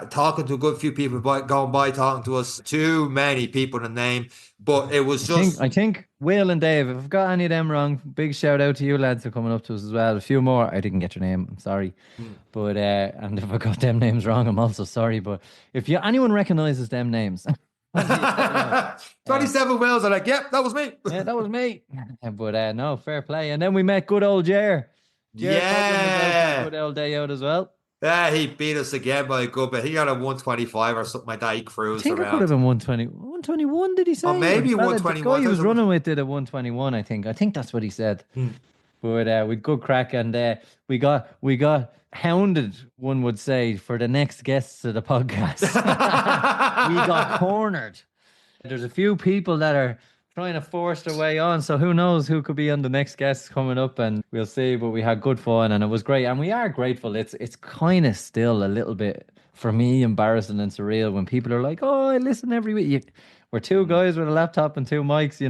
A: talking to a good few people going by, talking to us. Too many people to name, but it was just.
B: I think Will and Dave, if I've got any of them wrong, big shout out to you lads for coming up to us as well. A few more, I didn't get your name, I'm sorry. But and if I got them names wrong, I'm also sorry. But if anyone recognizes them names.
A: 27 Wills are like, yep, that was me.
B: Yeah, that was me. But no, fair play. And then we met good old Jer.
A: Yeah,
B: good old day out as well.
A: Yeah, he beat us again by a good bit. He got a 125 or something like that. He cruised
B: I think
A: around.
B: it could have been 120. 121, did he say?
A: Or maybe 121.
B: The guy he was running with did a 121, I think. I think that's what he said. But with good crack, and we got hounded, one would say, for the next guests of the podcast. We got cornered. There's a few people that are trying to force their way on, so who knows who could be on the next guest coming up, and we'll see. But we had good fun and it was great, and we are grateful. It's kind of still a little bit, for me, embarrassing and surreal when people are like, oh, I listen every week. We're two guys with a laptop and two mics,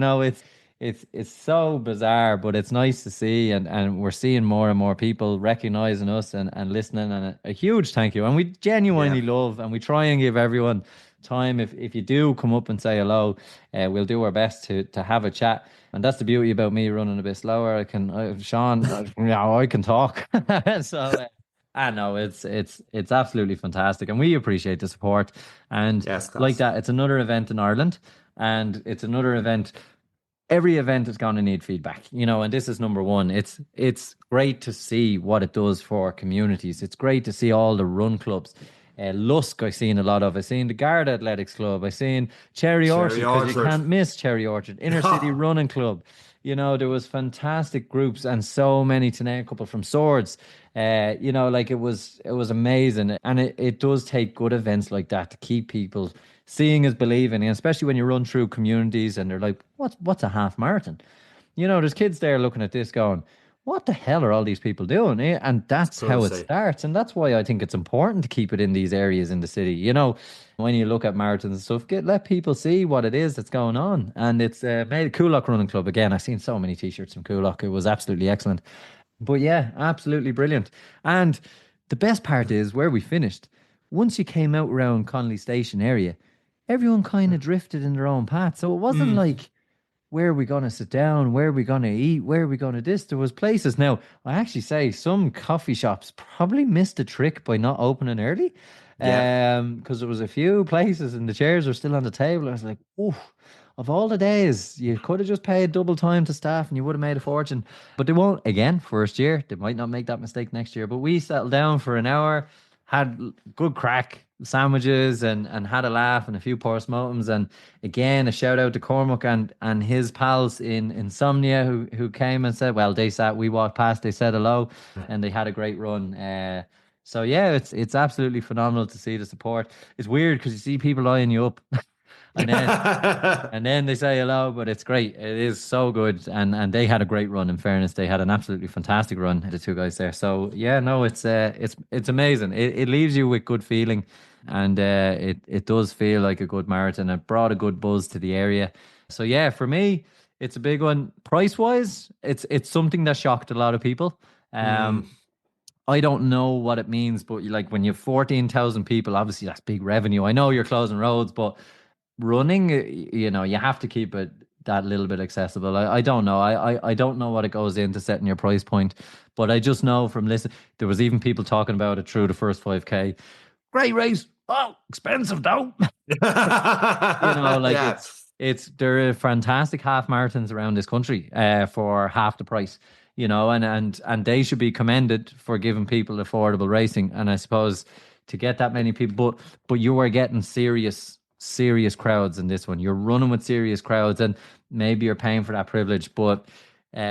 B: it's so bizarre, but it's nice to see, and we're seeing more and more people recognizing us and listening, and a huge thank you. And we genuinely love, and we try and give everyone time. If you do come up and say hello, we'll do our best to have a chat. And that's the beauty about me running a bit slower. Sean, I can talk. So I know it's absolutely fantastic, and we appreciate the support. And like that, it's another event in Ireland, and it's another event. Every event is going to need feedback, and this is number one. It's great to see what it does for communities. It's great to see all the run clubs. Lusk, I've seen a lot of. I've seen the Garda Athletics Club. I've seen Cherry Orchard, because you can't miss Cherry Orchard. Inner City Running Club. There was fantastic groups, and so many, to name a couple, from Swords. It was amazing. And it does take good events like that to keep people seeing is believing, and especially when you run through communities and they're like, what's a half marathon? There's kids there looking at this going, what the hell are all these people doing? And that's how it starts. And that's why I think it's important to keep it in these areas in the city. When you look at marathons and stuff, let people see what it is that's going on. And it's made Coolock Running Club. Again, I've seen so many t-shirts from Coolock. It was absolutely excellent. But yeah, absolutely brilliant. And the best part is where we finished. Once you came out around Connolly Station area, everyone kind of drifted in their own path. So it wasn't like, where are we going to sit down? Where are we going to eat? Where are we going to this? There was places. Now, I actually say some coffee shops probably missed a trick by not opening early. Because there was a few places and the chairs were still on the table. I was like, oh, of all the days, you could have just paid double time to staff and you would have made a fortune. But they won't, again, first year. They might not make that mistake next year. But we settled down for an hour, had good crack, sandwiches, and had a laugh and a few post-mortems. And again, a shout out to Cormac and his pals in Insomnia who came and said, well, we walked past, they said hello, and they had a great run. So yeah, it's absolutely phenomenal to see the support. It's weird because you see people eyeing you up and then they say hello, but it's great. It is so good, and they had a great run. In fairness, they had an absolutely fantastic run, the two guys there. So yeah, no, it's amazing. It leaves you with good feeling, and it does feel like a good marathon. It brought a good buzz to the area. So yeah, for me, it's a big one. Price wise, it's something that shocked a lot of people. I don't know what it means, but like when you have 14,000 people, obviously that's big revenue. I know you're closing roads, but running, you have to keep it that little bit accessible. I don't know. I don't know what it goes into setting your price point, but I just know from listening, there was even people talking about it through the first 5K. Great race. Oh, expensive though. There are fantastic half marathons around this country for half the price. And they should be commended for giving people affordable racing. And I suppose to get that many people, but you are getting serious crowds in this one. You're running with serious crowds, and maybe you're paying for that privilege. But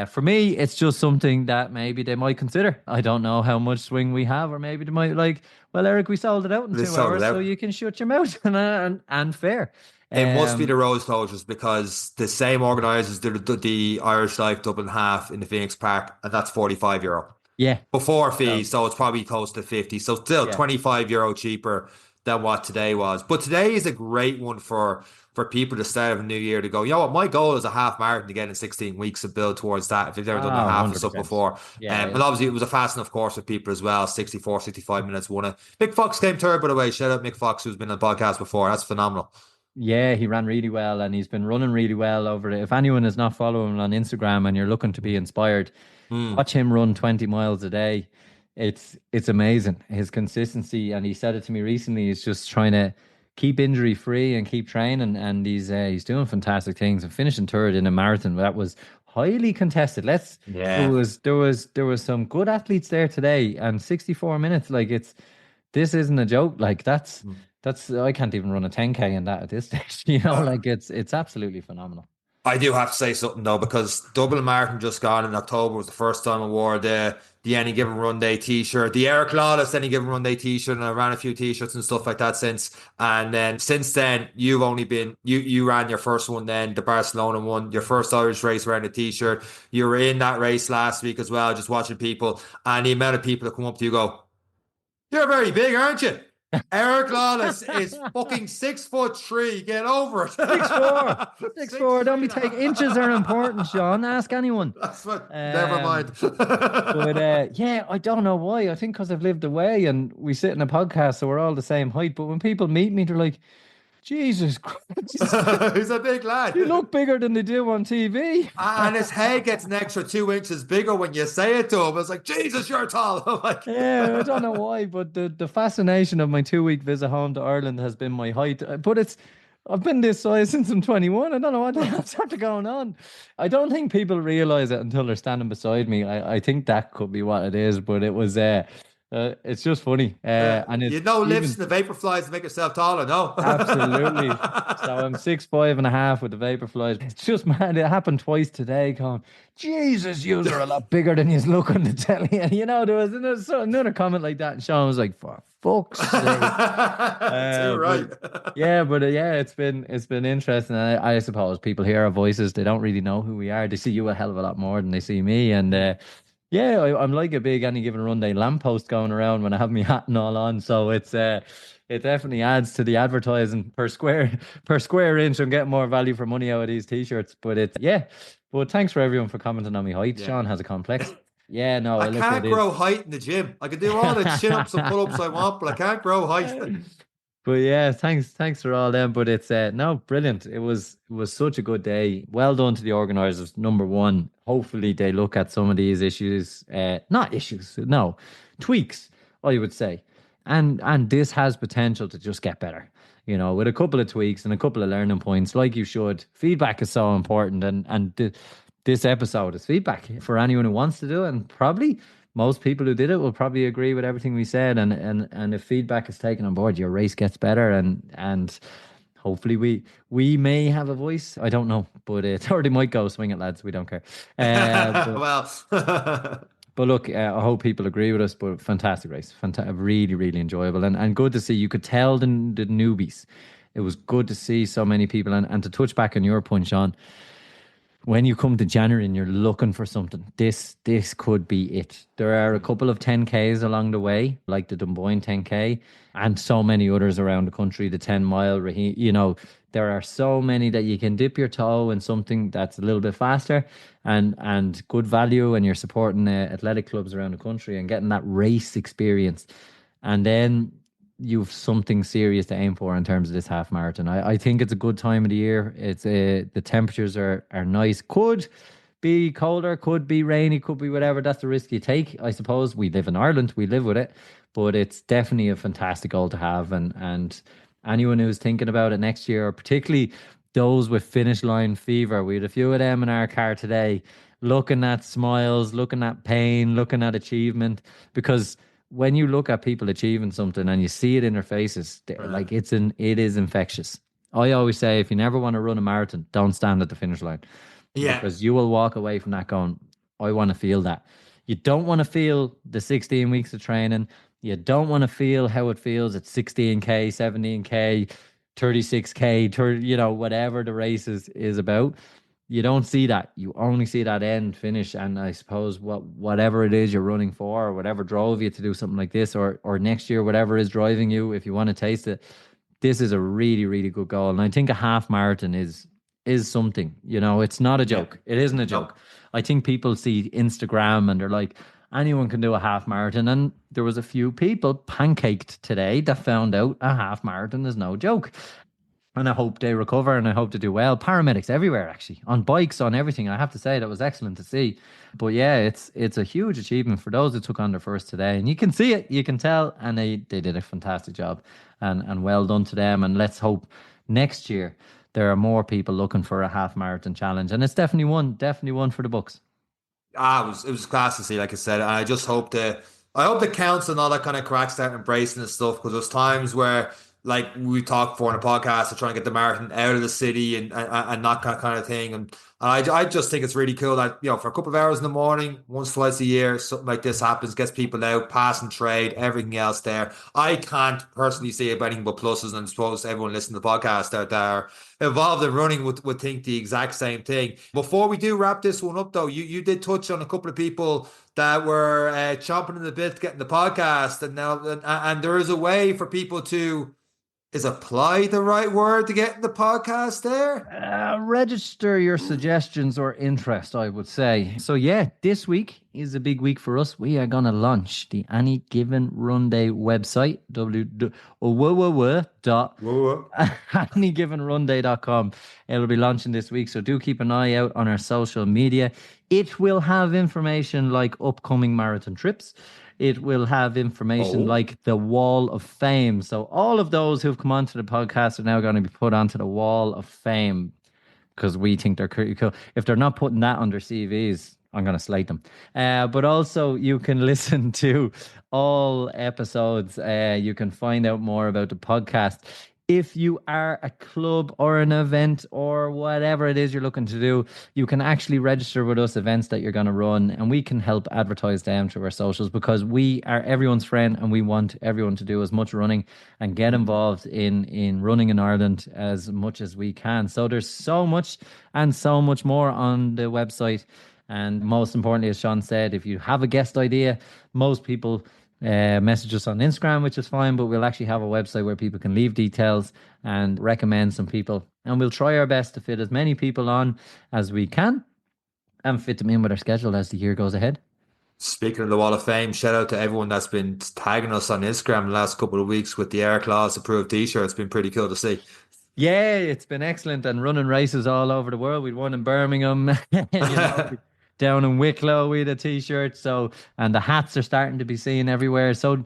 B: for me, it's just something that maybe they might consider. I don't know how much swing we have, or maybe they might like, well, Eric, we sold it out in 2 hours, so you can shut your mouth and fair.
A: It must be the road closures, because the same organisers did the Irish Life Dublin Half in the Phoenix Park, and that's €45.
B: Yeah.
A: before
B: So,
A: fees, so it's probably close to 50. So still
B: yeah.
A: €25 cheaper than what today was. But today is a great one for people to start of a new year to go, you know what, my goal is a half marathon to get in 16 weeks to build towards that if you've never done a half or stuff
B: 100%.
A: before.
B: Yeah.
A: And obviously it was a fast enough course for people as well. 64, 65 minutes won it. Mick Fox came third, by the way. Shout out Mick Fox, who's been on the podcast before. That's phenomenal.
B: Yeah, he ran really well and he's been running really well over it. If anyone is not following him on Instagram and you're looking to be inspired,
A: Mm.
B: watch him run 20 miles a day. It's amazing. His consistency, and he said it to me recently, he's just trying to keep injury free and keep training, and he's doing fantastic things and finishing third in a marathon that was highly contested.
A: Yeah.
B: There was some good athletes there today, and 64 minutes, like this isn't a joke. Like that's I can't even run a 10K in that at this stage. Like it's absolutely phenomenal.
A: I do have to say something though, because Dublin Marathon just gone in October was the first time I wore the Any Given Runday t-shirt, the Eric Lawless Any Given Runday t-shirt, and I ran a few t-shirts and stuff like that since. And then since then, you've only been you ran your first one then, the Barcelona one, your first Irish race wearing a t-shirt. You were in that race last week as well, just watching people, and the amount of people that come up to you go, "You're very big, aren't you?" Eric Lawless is fucking 6'3". Get over it.
B: 6'4". 6'4". Don't be taking inches are important, Sean. Ask anyone.
A: That's what. Never mind.
B: But yeah, I don't know why. I think because I've lived away and we sit in a podcast, so we're all the same height. But when people meet me, they're like, Jesus Christ.
A: He's a big lad.
B: You look bigger than they do on TV.
A: And his head gets an extra 2 inches bigger when you say it to him. It's like, Jesus, you're tall. I'm like,
B: Yeah, I don't know why, but the fascination of my 2-week visit home to Ireland has been my height. But I've been this size since I'm 21. I don't know what the hell's going on. I don't think people realize it until they're standing beside me. I think that could be what it is, but it was it's just funny. And it's
A: lifts and the vapor flies to make yourself taller, no?
B: Absolutely. So I'm 6'5.5" with the vapor flies. It's just mad. It happened twice today. Going, Jesus, you are a lot bigger than you look on the telly. And there was another comment like that, and Sean was like, "For fuck's sake."
A: Too right.
B: It's been interesting. I suppose people hear our voices. They don't really know who we are. They see you a hell of a lot more than they see me, and. I'm like a big Any Given Runday lamppost going around when I have my hat and all on. So it definitely adds to the advertising per square inch. I'm getting more value for money out of these t-shirts. But But thanks for everyone for commenting on my height. Yeah. Sean has a complex. Yeah, no,
A: I can't grow height in the gym. I can do all the chin-ups and pull-ups I want, but I can't grow height.
B: But yeah, thanks for all them. But it's no, brilliant. It was such a good day. Well done to the organisers. Number one, hopefully they look at some of these issues, not issues, no, tweaks, I would say, and this has potential to just get better. With a couple of tweaks and a couple of learning points, like you should. Feedback is so important, and this episode is feedback for anyone who wants to do it, and probably. Most people who did it will probably agree with everything we said, and if feedback is taken on board, your race gets better, and hopefully we may have a voice. I don't know, but or they might go, swing it, lads. We don't care. But look, I hope people agree with us. But fantastic race, really, really enjoyable, and good to see. You could tell the newbies. It was good to see so many people, and to touch back on your point, Sean. When you come to January and you're looking for something, this could be it. There are a couple of 10Ks along the way, like the Dunboyne 10K, and so many others around the country, the 10 mile, there are so many that you can dip your toe in something that's a little bit faster and good value, and you're supporting athletic clubs around the country and getting that race experience. And then you've something serious to aim for in terms of this half marathon. I think it's a good time of the year. It's the temperatures are nice. Could be colder, could be rainy, could be whatever. That's the risk you take, I suppose. We live in Ireland, we live with it, but it's definitely a fantastic goal to have. And anyone who's thinking about it next year, or particularly those with finish line fever, we had a few of them in our car today, looking at smiles, looking at pain, looking at achievement, because when you look at people achieving something and you see it in their faces, like it is infectious. I always say, if you never want to run a marathon, don't stand at the finish line. Yeah. Because you will walk away from that going, I want to feel that. You don't want to feel the 16 weeks of training. You don't want to feel how it feels at 16K, 17K, 36K, whatever the race is about. you don't see that. You only see that end finish. And I suppose whatever it is you're running for, or whatever drove you to do something like this, or next year, whatever is driving you, if you want to taste it, this is a really, really good goal. And I think a half marathon is something, it's not a joke. It isn't a joke. I think people see Instagram and they're like, anyone can do a half marathon. And there was a few people pancaked today that found out a half marathon is no joke. And I hope they recover and I hope they do well. Paramedics everywhere, actually, on bikes, on everything. I have to say that was excellent to see. But yeah, it's a huge achievement for those who took on their first today. And you can see it, you can tell, and they did a fantastic job. And well done to them. And let's hope next year there are more people looking for a half marathon challenge. And it's definitely one for the books.
A: It was class to see, like I said. And I just hope the council and all that kind of cracks start embracing this stuff, because there's times where, like we talked for in a podcast, to try and get the marathon out of the city and that kind of thing. And I just think it's really cool that, for a couple of hours in the morning, once, twice a year, something like this happens, gets people out, pass and trade, everything else there. I can't personally see anything but pluses, and I suppose everyone listening to the podcast that are involved in running would think the exact same thing. Before we do wrap this one up, though, you did touch on a couple of people that were chomping in the bit to get in the podcast, and there is a way for people to, is apply the right word to get in the podcast there?
B: Register your suggestions or interest, I would say. So yeah, this week is a big week for us. We are going to launch the Any Given Runday website, anygivenrunday.com. It'll be launching this week, so do keep an eye out on our social media. It will have information like upcoming marathon trips. It will have information like the Wall of Fame. So all of those who've come onto the podcast are now going to be put onto the Wall of Fame, because we think they're pretty cool. If they're not putting that on their CVs, I'm going to slate them. But also, you can listen to all episodes. You can find out more about the podcast. If you are a club or an event or whatever it is you're looking to do, you can actually register with us events that you're going to run, and we can help advertise them through our socials, because we are everyone's friend and we want everyone to do as much running and get involved in running in Ireland as much as we can. So there's so much and so much more on the website. And most importantly, as Sean said, if you have a guest idea, most people message us on Instagram, which is fine, but we'll actually have a website where people can leave details and recommend some people, and we'll try our best to fit as many people on as we can and fit them in with our schedule as the year goes ahead.
A: Speaking of the Wall of Fame, shout out to everyone that's been tagging us on Instagram the last couple of weeks with the Air Class approved t-shirt. It's been pretty cool to see.
B: Yeah, it's been excellent, and running races all over the world. We'd won in Birmingham, down in Wicklow we had a t-shirt, and the hats are starting to be seen everywhere. So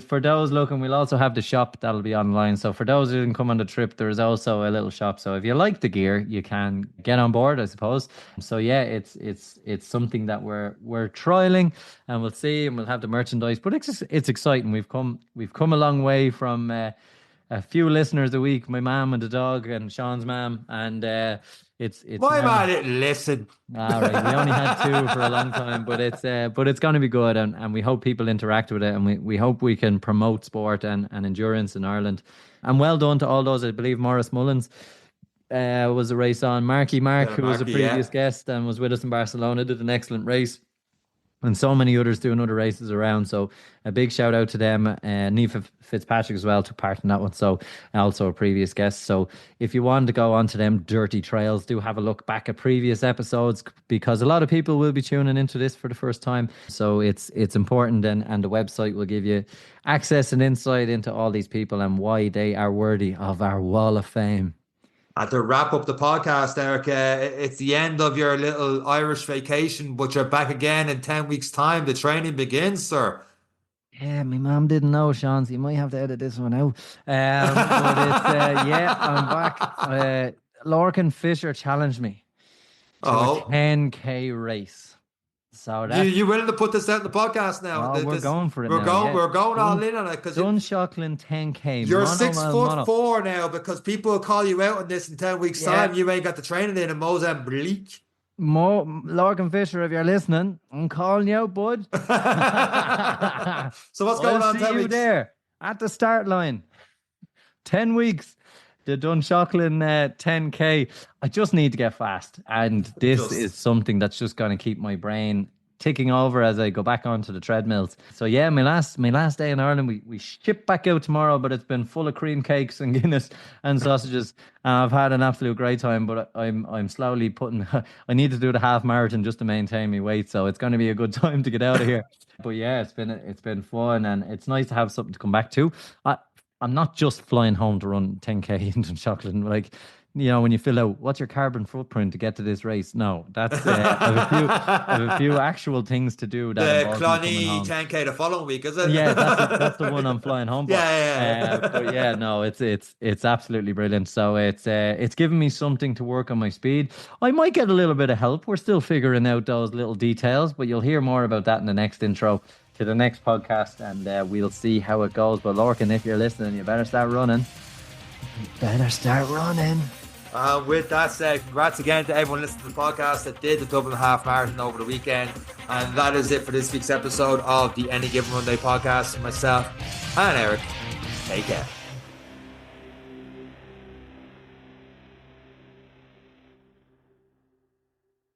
B: for those looking, we'll also have the shop that'll be online. So for those who didn't come on the trip, there is also a little shop. So if you like the gear, you can get on board, I suppose. So yeah, it's something that we're trialing, and we'll see, and we'll have the merchandise. But it's exciting. We've come a long way from a few listeners a week, my mum and the dog and Sean's mum, and it's
A: my man didn't listen.
B: All right, we only had two for a long time, but it's going to be good, and we hope people interact with it, and we hope we can promote sport and endurance in Ireland. And well done to all those. I believe Maurice Mullins was a race on. Marky Mark, who was a previous guest and was with us in Barcelona, did an excellent race. And so many others doing other races around. So a big shout out to them. Niamh Fitzpatrick as well took part in that one. So also a previous guest. So if you want to go onto them dirty trails, do have a look back at previous episodes, because a lot of people will be tuning into this for the first time. So it's important, and the website will give you access and insight into all these people and why they are worthy of our Wall of Fame.
A: And to wrap up the podcast, Eric, it's the end of your little Irish vacation, but you're back again in 10 weeks' time. The training begins, sir.
B: Yeah, my mum didn't know, Sean, so you might have to edit this one out. But it's, I'm back. Lorcan Fisher challenged me to a 10K race. So
A: you willing to put this out in the podcast now?
B: We're going for it.
A: We're going all in on it, because
B: Dunshaughlin 10K.
A: You're 6'4" now, because people will call you out on this in 10 weeks' time. You ain't got the training in Mozambique.
B: Lorcan Fisher, if you're listening, I'm calling you out, bud.
A: So what's going on?
B: I'll see you there at the start line. 10 weeks. the Dunshaughlin 10K. I just need to get fast, and this is something that's just going to keep my brain ticking over as I go back onto the treadmills. So yeah, my last day in Ireland, we ship back out tomorrow, but it's been full of cream cakes and Guinness and sausages. I've had an absolute great time, but I'm slowly putting. I need to do the half marathon just to maintain my weight, so it's going to be a good time to get out of here. But yeah, it's been fun, and it's nice to have something to come back to. I'm not just flying home to run 10K in Dunshaughlin. Like, you know, when you fill out what's your carbon footprint to get to this race, no, that's I have a few actual things to do.
A: The Cloney 10K the following week, is it?
B: Yeah, that's the one I'm flying home for.
A: Yeah.
B: But yeah, no, it's absolutely brilliant. So it's given me something to work on my speed. I might get a little bit of help. We're still figuring out those little details, but you'll hear more about that in the next intro to the next podcast, and we'll see how it goes. But Lorcan, if you're listening, you better start running.
A: With that said, congrats again to everyone listening to the podcast that did the Dublin Half Marathon over the weekend. And that is it for this week's episode of the Any Given Runday podcast. Myself and Eric, take care.